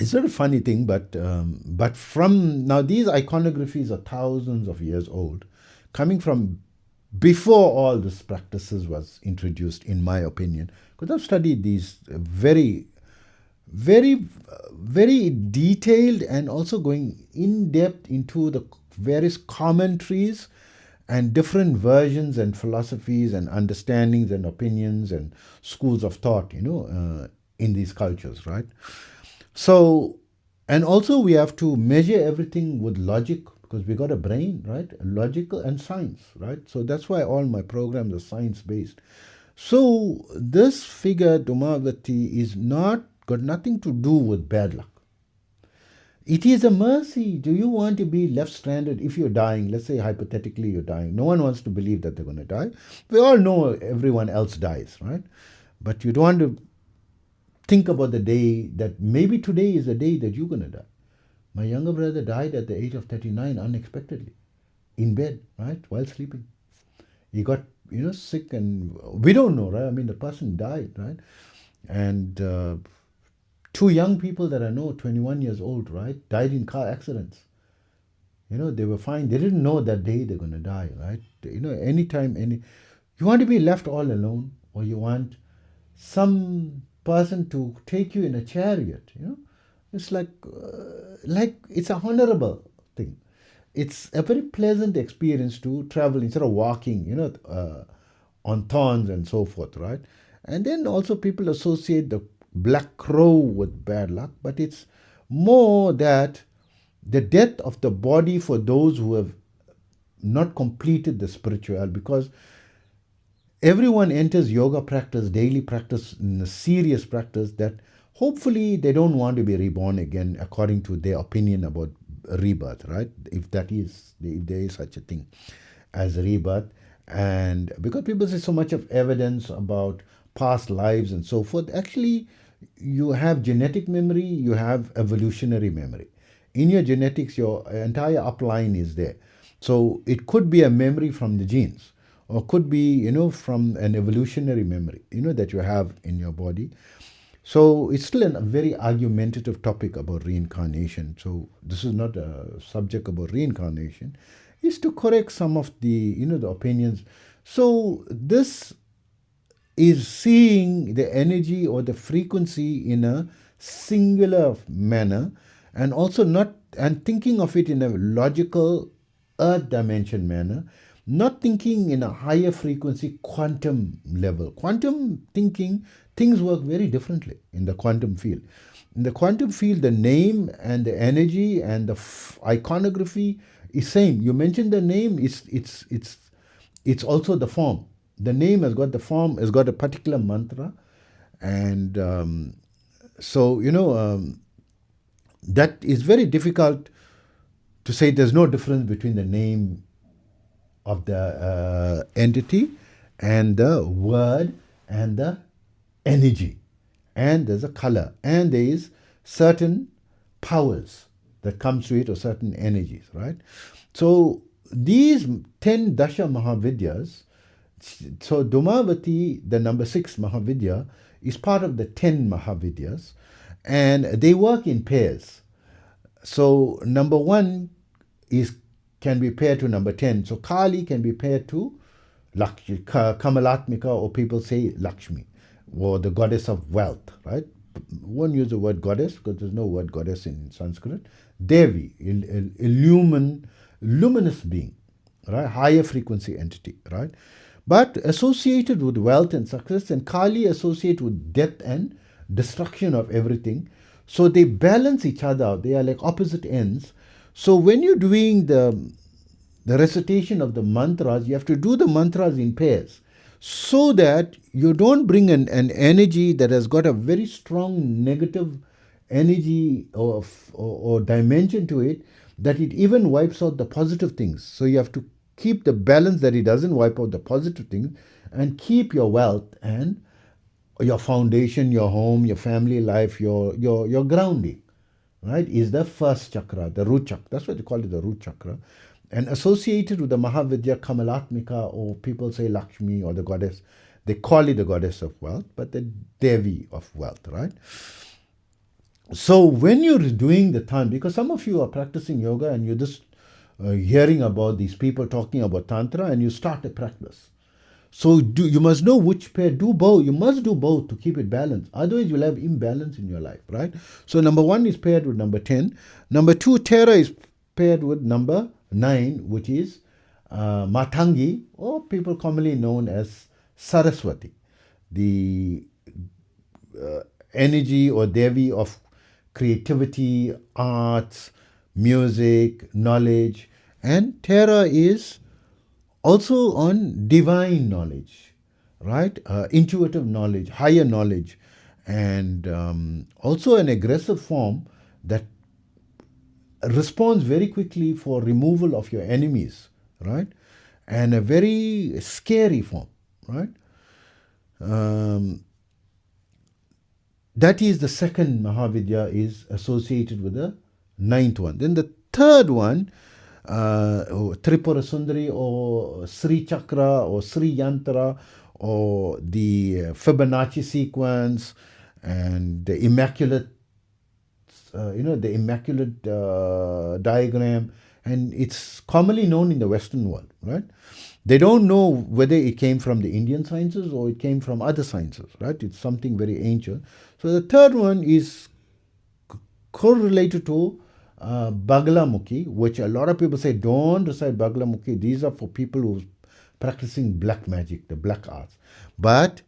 it's not a funny thing, but from now these iconographies are thousands of years old, coming from before all these practices was introduced, in my opinion, because I've studied these very, very detailed and also going in depth into the various commentaries and different versions and philosophies and understandings and opinions and schools of thought, in these cultures, right? So, and also we have to measure everything with logic because we got a brain, right? Logical and science, right? So that's why all my programs are science based. So this figure, Dumavati, is not got nothing to do with bad luck. It is a mercy. Do you want to be left stranded if you're dying? Let's say hypothetically you're dying. No one wants to believe that they're going to die. We all know everyone else dies, right? But you don't want to think about the day that maybe today is the day that you're going to die. My younger brother died at the age of 39 unexpectedly in bed, right, while sleeping. He got, sick, and we don't know, right? I mean, the person died, right? And two young people that I know, 21 years old, right, died in car accidents. They were fine. They didn't know that day they're going to die, right? Anytime, you want to be left all alone, or you want some person to take you in a chariot, it's like it's a honorable thing. It's a very pleasant experience to travel instead of walking, on thorns and so forth, right? And then also people associate the black crow with bad luck, but it's more that the death of the body for those who have not completed the spiritual, because everyone enters yoga practice, daily practice, in a serious practice that hopefully they don't want to be reborn again according to their opinion about rebirth, right? If there is such a thing as rebirth. And because people say so much of evidence about past lives and so forth, actually you have genetic memory, you have evolutionary memory. In your genetics, your entire upline is there. So it could be a memory from the genes, or could be, from an evolutionary memory, that you have in your body. So it's still a very argumentative topic about reincarnation. So this is not a subject about reincarnation. It's to correct some of the, the opinions. So this is seeing the energy or the frequency in a singular manner, and also not, and thinking of it in a logical earth dimension manner, not thinking in a higher frequency quantum level. Quantum thinking, things work very differently in the quantum field. In the quantum field, the name and the energy and the iconography is same. You mentioned the name, it's also the form. The name has got the form, has got a particular mantra, and so that is very difficult to say. There's no difference between the name of the entity and the word and the energy, and there's a color, and there is certain powers that comes to it, or certain energies, right? So these 10 Dasha Mahavidyas, so Dhumavati, the number 6 Mahavidya, is part of the 10 Mahavidyas, and they work in pairs. So number 1 can be paired to number 10. So Kali can be paired to Lakshmi, Kamalatmika, or people say Lakshmi, or the goddess of wealth, right? Won't use the word goddess because there's no word goddess in Sanskrit. Devi, luminous being, right? Higher frequency entity, right? But associated with wealth and success, and Kali associated with death and destruction of everything. So they balance each other out. They are like opposite ends. So when you're doing the recitation of the mantras, you have to do the mantras in pairs, so that you don't bring an energy that has got a very strong negative energy or dimension to it, that it even wipes out the positive things. So you have to keep the balance, that it doesn't wipe out the positive things, and keep your wealth and your foundation, your home, your family life, your grounding, right, is the first chakra, the root chakra. That's what they call it, the root chakra. And associated with the Mahavidya Kamalatmika, or people say Lakshmi, or the goddess, they call it the goddess of wealth, but the Devi of wealth, right? So when you're doing the time, because some of you are practicing yoga and you're just hearing about these people talking about tantra, and you start a practice. So you must know which pair. Do both. You must do both to keep it balanced. Otherwise, you'll have imbalance in your life, right? So number 1 is paired with number 10. Number 2, Tera is paired with number 9, which is Matangi, or people commonly known as Saraswati, the energy or Devi of creativity, arts, music, knowledge. And Tera is also on divine knowledge, right? Intuitive knowledge, higher knowledge, and also an aggressive form that responds very quickly for removal of your enemies, right? And a very scary form, right? Um, that is the second Mahavidya is associated with the ninth one. Then the third one, Tripura Sundari or Sri Chakra or Sri Yantra or the Fibonacci sequence and the immaculate, the immaculate diagram, and it's commonly known in the Western world, right? They don't know whether it came from the Indian sciences or it came from other sciences, right? It's something very ancient. So the third one is correlated to Baglamukhi, which a lot of people say don't recite Baglamukhi. These are for people who are practicing black magic, the black arts. But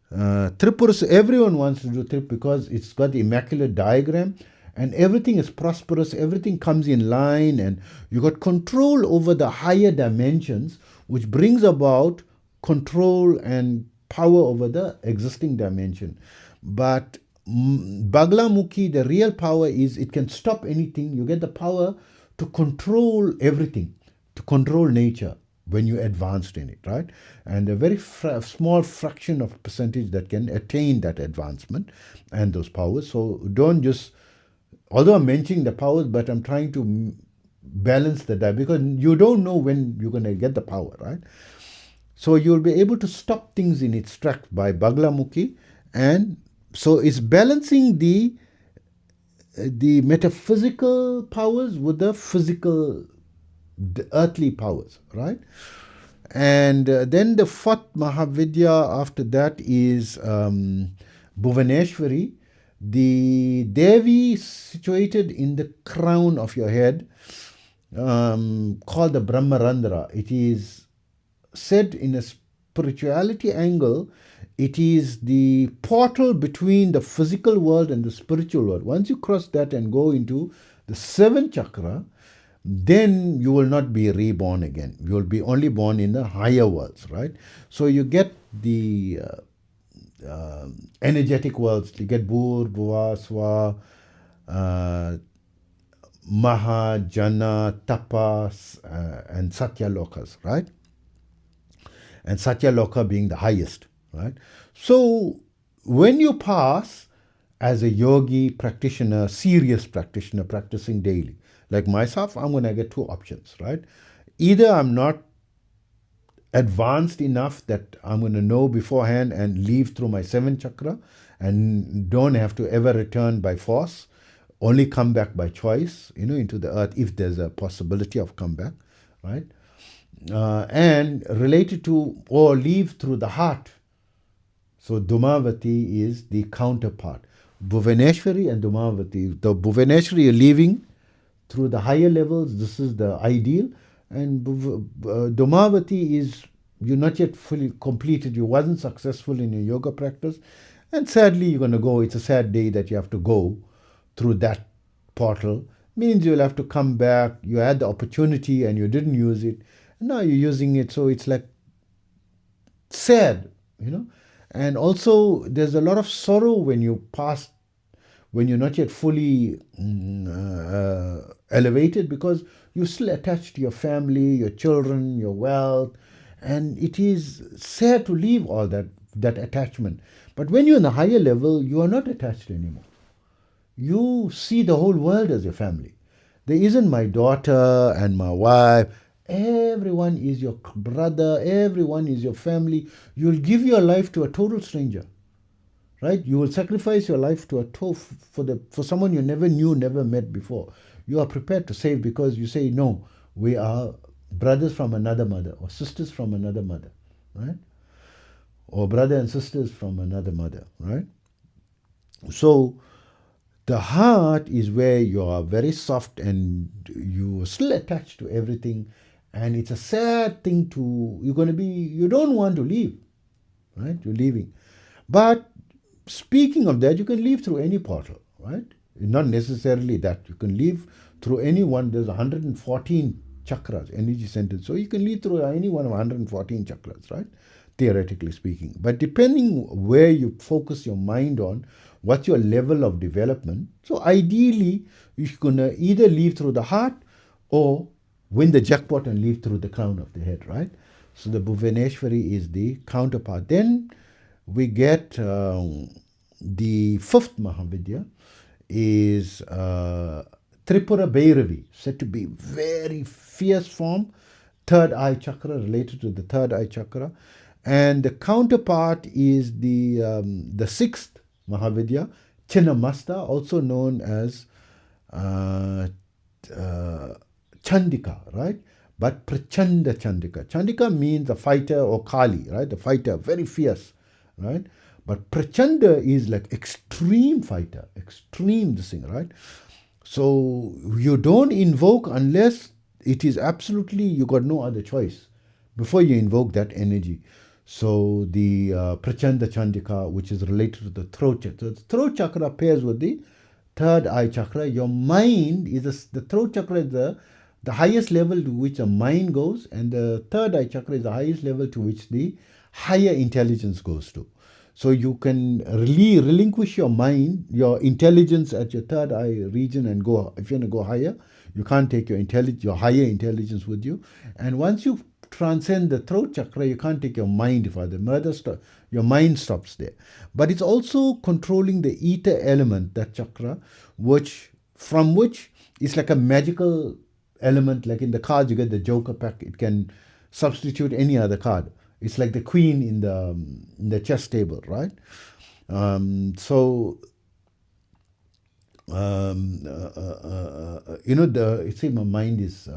Tripura, everyone wants to do Trip because it's got the immaculate diagram and everything is prosperous, everything comes in line, and you got control over the higher dimensions, which brings about control and power over the existing dimension. But Baglamukhi, the real power is it can stop anything. You get the power to control everything, to control nature when you advanced in it, right? And a very small fraction of percentage that can attain that advancement and those powers. So don't just, although I'm mentioning the powers, but I'm trying to balance the diet because you don't know when you're going to get the power, right? So you'll be able to stop things in its tracks by Baglamukhi, and so it's balancing the metaphysical powers with the physical, the earthly powers, right? And then the fourth Mahavidya after that is Bhuvaneshwari, the Devi situated in the crown of your head, called the Brahmarandra. It is said in a spirituality angle, it is the portal between the physical world and the spiritual world. Once you cross that and go into the seventh chakra, then you will not be reborn again. You will be only born in the higher worlds, right? So you get the energetic worlds. You get Bhur, Bhuva, Swa, Maha, Jana, Tapas, and Satya Lokas, right? And Satya Loka being the highest, right? So when you pass as a yogi practitioner, serious practitioner, practicing daily, like myself, I'm going to get two options, right? Either I'm not advanced enough that I'm going to know beforehand and leave through my seventh chakra and don't have to ever return by force, only come back by choice, into the earth if there's a possibility of comeback, right? And related to, or leave through the heart. So Dhumavati is the counterpart. Bhuvaneshwari and Dhumavati. The Bhuvaneshwari you're leaving through the higher levels. This is the ideal. And Dhumavati is you're not yet fully completed. You wasn't successful in your yoga practice. And sadly, you're going to go. It's a sad day that you have to go through that portal. Means you'll have to come back. You had the opportunity and you didn't use it. Now you're using it, so it's like sad, And also, there's a lot of sorrow when you pass, when you're not yet fully elevated, because you're still attached to your family, your children, your wealth, and it is sad to leave all that attachment. But when you're in a higher level, you are not attached anymore. You see the whole world as your family. There isn't my daughter and my wife. Everyone is your brother, everyone is your family. You'll give your life to a total stranger, right? You will sacrifice your life to for someone you never knew, never met before. You are prepared to save because you say, no, we are brothers from another mother or sisters from another mother, right? Or brother and sisters from another mother, right? So the heart is where you are very soft and you are still attached to everything, and it's a sad thing you don't want to leave, right? You're leaving. But speaking of that, you can leave through any portal, right? Not necessarily that. You can leave through any one. There's 114 chakras, energy centers. So you can leave through any one of 114 chakras, right? Theoretically speaking. But depending where you focus your mind on, what's your level of development. So ideally, you're going to either leave through the heart or win the jackpot and leave through the crown of the head, right? So the Bhuvaneshwari is the counterpart. Then we get the fifth Mahavidya is Tripura Bhairavi, said to be very fierce form, third eye chakra, related to the third eye chakra. And the counterpart is the sixth Mahavidya, Chinnamasta, also known as Chandika, right? But Prachanda Chandika. Chandika means the fighter or Kali, right? The fighter, very fierce, right? But Prachanda is like extreme fighter, extreme this thing, right? So you don't invoke unless it is absolutely, you got no other choice before you invoke that energy. So the Prachanda Chandika, which is related to the throat chakra. The throat chakra pairs with the third eye chakra. Your mind is, the throat chakra is the highest level to which a mind goes, and the third eye chakra is the highest level to which the higher intelligence goes to. So you can really relinquish your mind, your intelligence at your third eye region and go, if you want to go higher, you can't take your higher intelligence with you. And once you transcend the throat chakra, you can't take your mind further. Your mind stops there. But it's also controlling the ether element, that chakra, from which is like a magical element. Like in the cards, you get the Joker pack. It can substitute any other card. It's like the queen in the chess table, right? My mind is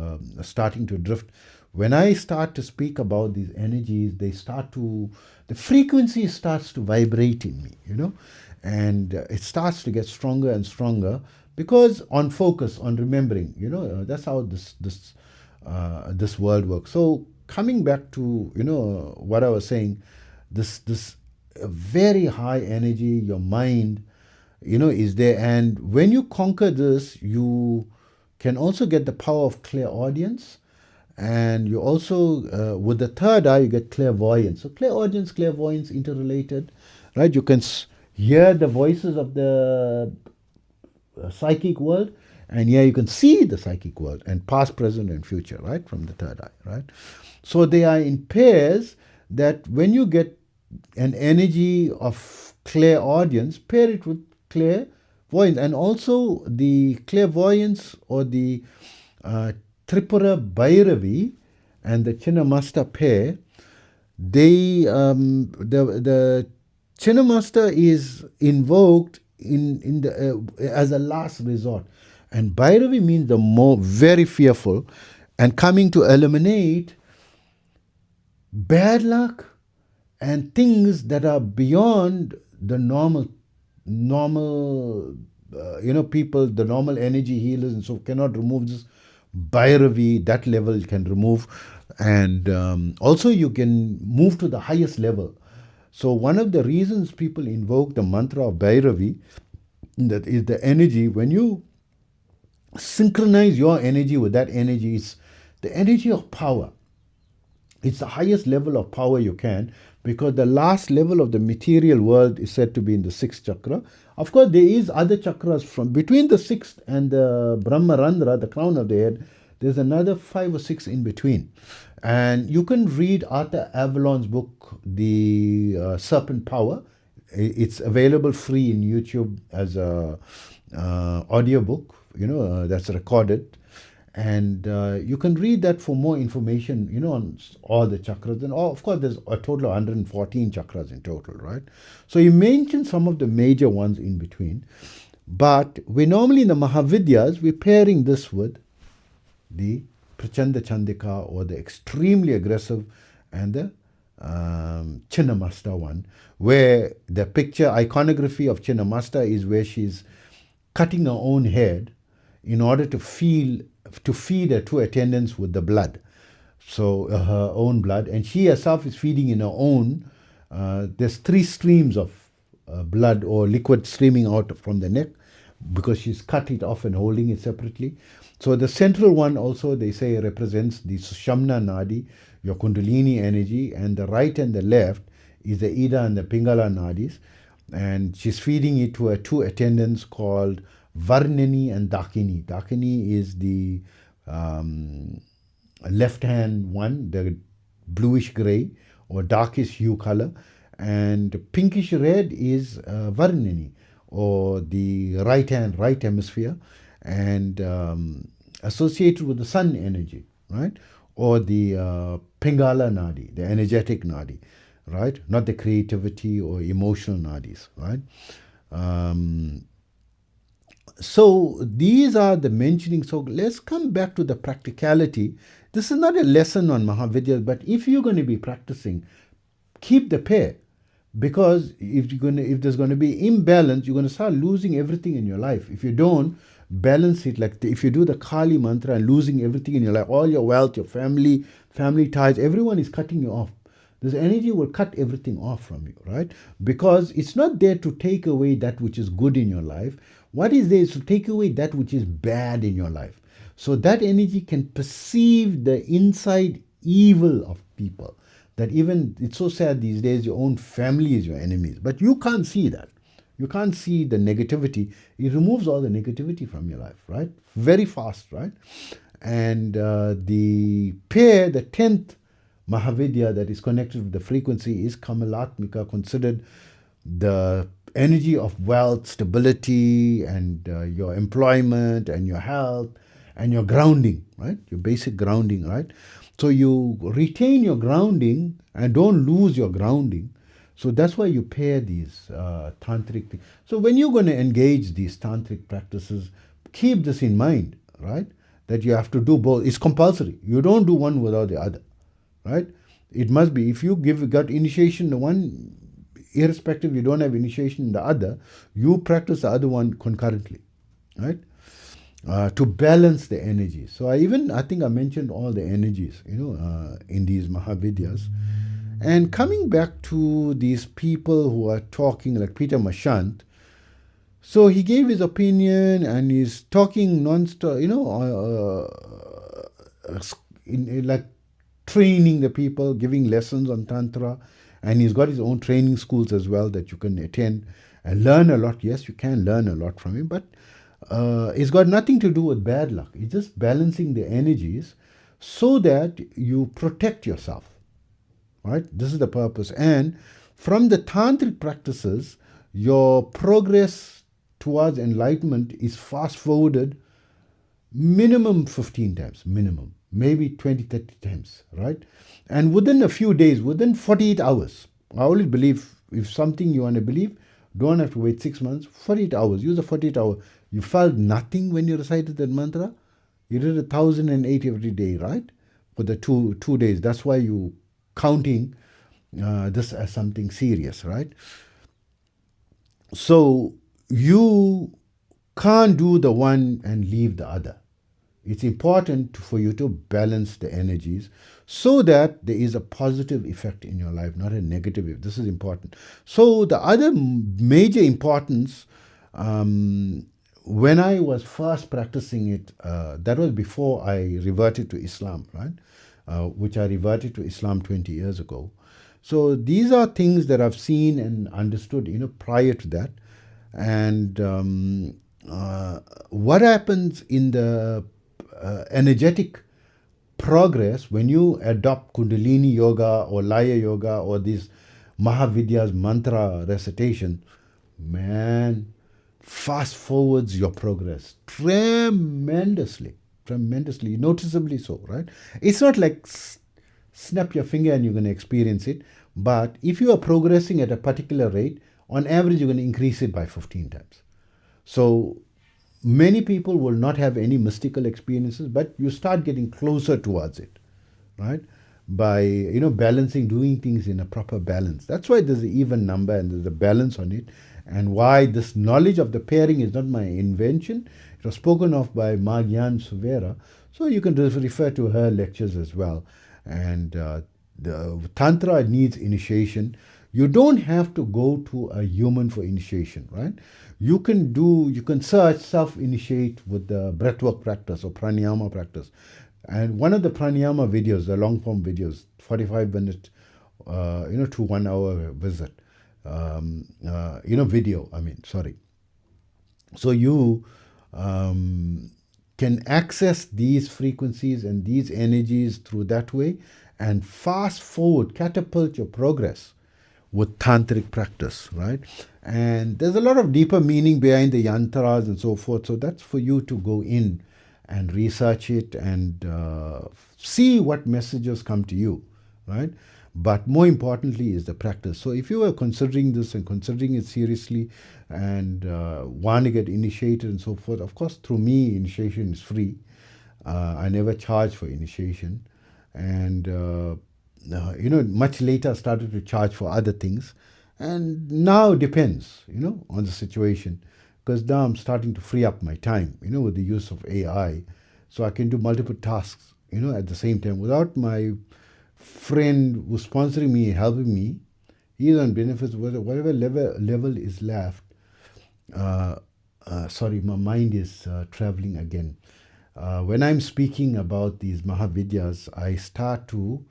starting to drift. When I start to speak about these energies, the frequency starts to vibrate in me, and it starts to get stronger and stronger because on focus, on remembering, that's how this world works. So coming back to what I was saying, this very high energy, your mind, is there, and when you conquer this, you can also get the power of clairaudience, and you also with the third eye you get clairvoyance. So clairvoyance interrelated, right? You can hear the voices of the psychic world, and here you can see the psychic world and past, present, and future, right, from the third eye, right? So they are in pairs, that when you get an energy of clairaudience, pair it with clairvoyance. And also the clairvoyance or the Tripura Bhairavi and the Chinnamasta pair, the Chinnamasta is invoked in the as a last resort, and Bhairavi means the more very fearful, and coming to eliminate bad luck and things that are beyond the normal people, the normal energy healers and so cannot remove this. Bhairavi, that level you can remove, and also you can move to the highest level. So one of the reasons people invoke the mantra of Bhairavi, that is the energy, when you synchronize your energy with that energy, it's the energy of power. It's the highest level of power you can, because the last level of the material world is said to be in the sixth chakra. Of course, there is other chakras from between the sixth and the Brahmarandra, the crown of the head. There's another 5 or 6 in between. And you can read Arthur Avalon's book, The Serpent Power. It's available free in YouTube as a audio book, that's recorded. And you can read that for more information, on all the chakras. And of course, there's a total of 114 chakras in total, right? So he mentioned some of the major ones in between. But we normally in the Mahavidyas, we're pairing this with the Prachanda Chandika, or the extremely aggressive, and the Chinnamasta one, where the picture iconography of Chinnamasta is where she's cutting her own head in order to feed her two attendants with the blood, so her own blood, and she herself is feeding in her own. There's three streams of blood or liquid streaming out from the neck, because she's cut it off and holding it separately. So the central one also, they say, represents the Sushamna Nadi, your Kundalini energy, and the right and the left is the Ida and the Pingala Nadis, and she's feeding it to her two attendants called Varnini and Dakini. Dakini is the left hand one, the bluish gray or darkish hue color, and pinkish red is Varnini, or the right hemisphere, and associated with the sun energy, right? Or the Pingala Nadi, the energetic Nadi, right? Not the creativity or emotional Nadis, right? So these are the mentioning. So let's come back to the practicality. This is not a lesson on Mahavidyas, but if you're going to be practicing, keep the pair. Because if there's going to be imbalance, you're going to start losing everything in your life. If you don't balance it, like if you do the Kali mantra and losing everything in your life, all your wealth, your family ties, everyone is cutting you off. This energy will cut everything off from you, right? Because it's not there to take away that which is good in your life. What is there is to take away that which is bad in your life. So that energy can perceive the inside evil of people. That even, it's so sad these days, your own family is your enemies. But you can't see that. You can't see the negativity. It removes all the negativity from your life, right? Very fast, right? And the pair, the 10th Mahavidya that is connected with the frequency is Kamalatmika, considered the energy of wealth, stability, and your employment, and your health, and your grounding, right? Your basic grounding, right? So you retain your grounding and don't lose your grounding. So that's why you pair these tantric things. So when you're going to engage these tantric practices, keep this in mind, right? That you have to do both. It's compulsory. You don't do one without the other, right? It must be. If you got initiation in one, irrespective you don't have initiation in the other, you practice the other one concurrently, right? To balance the energies. So I think I mentioned all the energies, in these Mahavidyas. And coming back to these people who are talking, like Peter Mashant, so he gave his opinion and he's talking non-stop, like training the people, giving lessons on Tantra. And he's got his own training schools as well that you can attend and learn a lot. Yes, you can learn a lot from him, but it's got nothing to do with bad luck. It's just balancing the energies so that you protect yourself, right? This is the purpose. And from the tantric practices, your progress towards enlightenment is fast forwarded minimum 15 times, minimum, maybe 20, 30 times, right? And within a few days, within 48 hours, I always believe if something you want to believe, don't have to wait 6 months, 48 hours, use a 48 hour. You felt nothing when you recited that mantra. You did 1,008 every day, right? For the two days. That's why you counting this as something serious, right? So you can't do the one and leave the other. It's important for you to balance the energies so that there is a positive effect in your life, not a negative effect. This is important. So the other major importance, when I was first practicing it, that was before I reverted to Islam, right? Which I reverted to Islam 20 years ago. So these are things that I've seen and understood, prior to that. And what happens in the energetic progress when you adopt Kundalini Yoga or Laya Yoga or these Mahavidyas mantra recitation, man, fast forwards your progress tremendously, tremendously, noticeably so, right? It's not like snap your finger and you're going to experience it. But if you are progressing at a particular rate, on average, you're going to increase it by 15 times. So many people will not have any mystical experiences, but you start getting closer towards it, right? By, balancing, doing things in a proper balance. That's why there's an even number and there's a balance on it. And why this knowledge of the pairing is not my invention. It was spoken of by Magyan Suvera. So you can refer to her lectures as well. And the Tantra needs initiation. You don't have to go to a human for initiation, right? You can search, self-initiate with the breathwork practice or pranayama practice. And one of the pranayama videos, the long form videos, 45 minutes, to 1 hour visit, video, So you can access these frequencies and these energies through that way and fast forward, catapult your progress with tantric practice, right? And there's a lot of deeper meaning behind the yantras and so forth. So that's for you to go in and research it and see what messages come to you, right? But more importantly is the practice. So if you are considering this and considering it seriously and want to get initiated and so forth, of course, through me, initiation is free. I never charge for initiation. And, much later I started to charge for other things. And now it depends, on the situation. Because now I'm starting to free up my time, with the use of AI. So I can do multiple tasks, at the same time. Without my friend who's sponsoring me, helping me, he's on benefits, whatever level is left. Sorry, my mind is traveling again. When I'm speaking about these Mahavidyas, I start to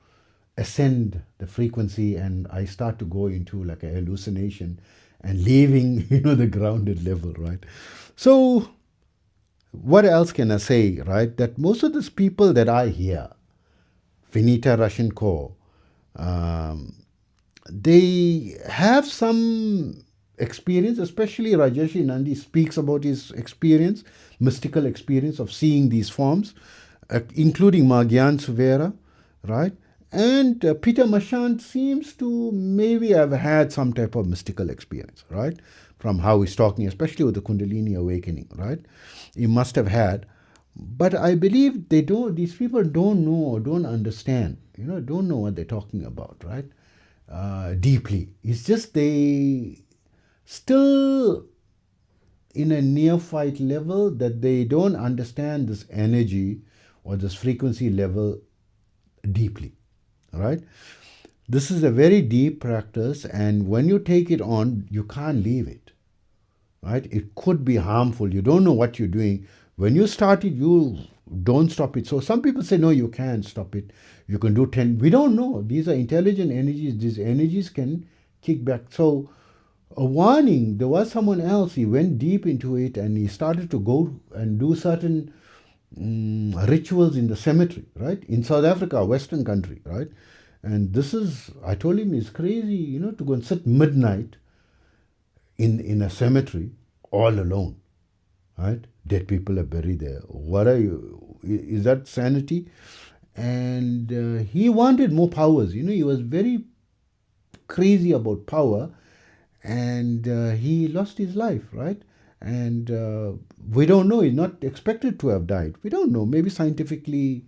ascend the frequency and I start to go into like a hallucination and leaving, the grounded level, right? So what else can I say, right? That most of these people that I hear, Vinita Rashenko, they have some experience, especially Rajesh Nandi speaks about his experience, mystical experience of seeing these forms, including Magyan Suvera, right? And Peter Mashant seems to maybe have had some type of mystical experience, right? From how he's talking, especially with the Kundalini awakening, right? He must have had. But I believe these people don't know or don't understand, don't know what they're talking about, right? Deeply. It's just they still in a neophyte level that they don't understand this energy or this frequency level deeply, right? This is a very deep practice, and when you take it on, you can't leave it, right? It could be harmful. You don't know what you're doing. When you start it, you don't stop it. So some people say, no, you can't stop it. You can do 10. We don't know. These are intelligent energies. These energies can kick back. So a warning, there was someone else, he went deep into it and he started to go and do certain rituals in the cemetery, right? In South Africa, a Western country, right? And this is, I told him, it's crazy, to go and sit midnight in a cemetery all alone, right? Dead people are buried there. What are you? Is that sanity? And he wanted more powers. He was very crazy about power, and he lost his life, right? And we don't know. He's not expected to have died. We don't know. Maybe scientifically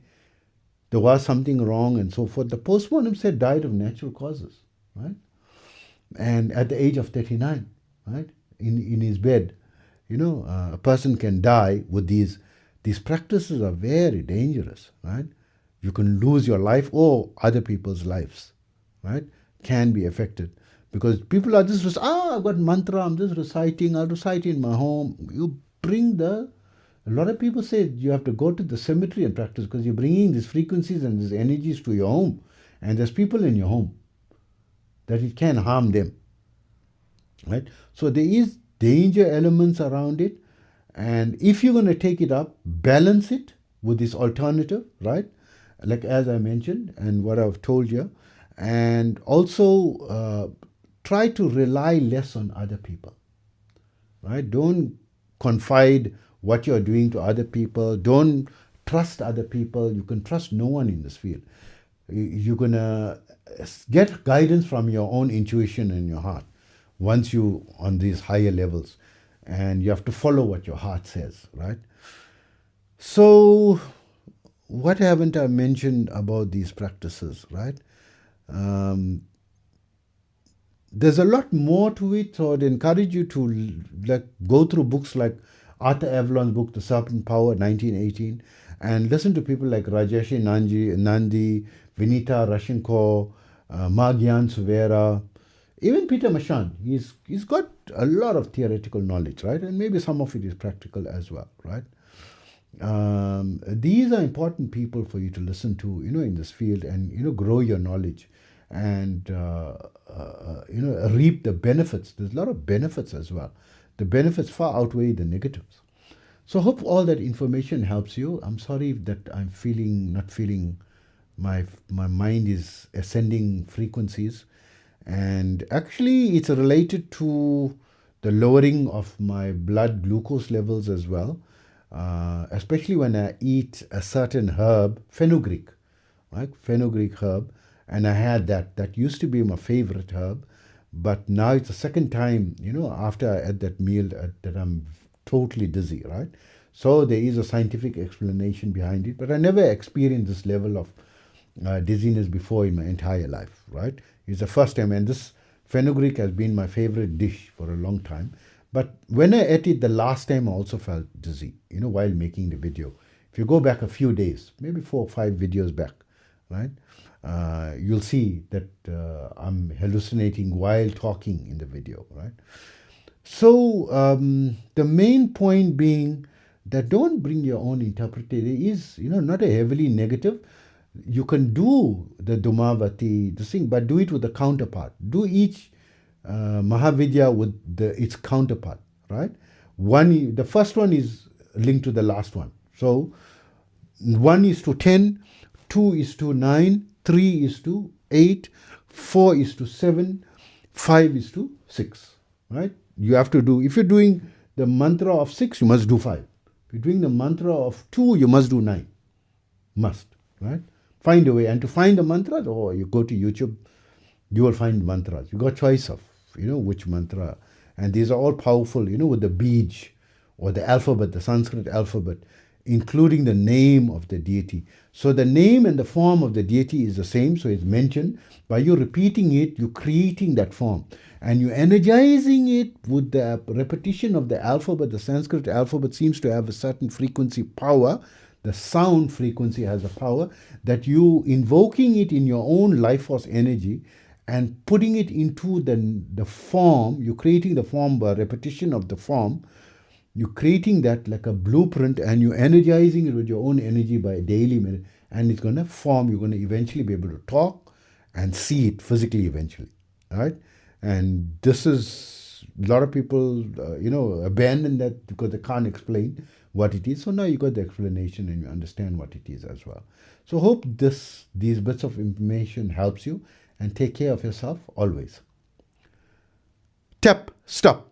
there was something wrong and so forth. The postmortem said died of natural causes, right? And at the age of 39, right? In his bed. A person can die with these practices are very dangerous, right? You can lose your life or other people's lives, right? Can be affected. Because people are just, I've got mantra, I'm just reciting, I'll recite in my home. You bring a lot of people say you have to go to the cemetery and practice because you're bringing these frequencies and these energies to your home. And there's people in your home that it can harm them, right? So there is danger elements around it. And if you're going to take it up, balance it with this alternative, right? Like as I mentioned and what I've told you. And also try to rely less on other people, right? Don't confide what you're doing to other people. Don't trust other people. You can trust no one in this field. You're going to get guidance from your own intuition and your heart once you on these higher levels, and you have to follow what your heart says, right? So what haven't I mentioned about these practices, right? There's a lot more to it, so I'd encourage you to go through books like Arthur Avalon's book, The Serpent Power, 1918, and listen to people like Rajesh Nandi, Vinita Rashenko, Magyan Suvera, even Peter Mashan. He's got a lot of theoretical knowledge, right? And maybe some of it is practical as well, right? These are important people for you to listen to, in this field, and grow your knowledge, and reap the benefits. There's a lot of benefits as well. The benefits far outweigh the negatives. So hope all that information helps you. I'm sorry that I'm not feeling my mind is ascending frequencies, and actually it's related to the lowering of my blood glucose levels as well, especially when I eat a certain herb, fenugreek, right? Fenugreek herb, and I had that. That used to be my favorite herb, but now it's the second time, after I had that meal that I'm totally dizzy, right? So there is a scientific explanation behind it, but I never experienced this level of dizziness before in my entire life, right? It's the first time, and this fenugreek has been my favorite dish for a long time. But when I ate it the last time, I also felt dizzy, while making the video. If you go back a few days, maybe 4 or 5 videos back, right, you'll see that I'm hallucinating while talking in the video, right? So the main point being that don't bring your own interpretation. It is, not a heavily negative. You can do the Dhumavati, the thing, but do it with the counterpart. Do each Mahavidya with its counterpart, right? The first one is linked to the last one. So 1:10, 2:9, 3:8, 4:7, 5:6, right? You have to do, if you're doing the mantra of 6, you must do 5. If you're doing the mantra of 2, you must do 9. Must, right? Find a way. And to find the mantras, or you go to YouTube, you will find mantras. You got choice of, which mantra. And these are all powerful, with the bij, or the alphabet, the Sanskrit alphabet, including the name of the deity. So the name and the form of the deity is the same, so it's mentioned. By you repeating it, you're creating that form. And you're energizing it with the repetition of the alphabet. The Sanskrit alphabet seems to have a certain frequency power. The sound frequency has a power that you invoking it in your own life force energy and putting it into the form. You're creating the form by repetition of the form. You're creating that like a blueprint, and you're energizing it with your own energy by daily minute, and it's going to form. You're going to eventually be able to talk and see it physically eventually, right? And this is, a lot of people, abandon that because they can't explain what it is. So now you got the explanation and you understand what it is as well. So hope these bits of information helps you, and take care of yourself always. Tap, stop.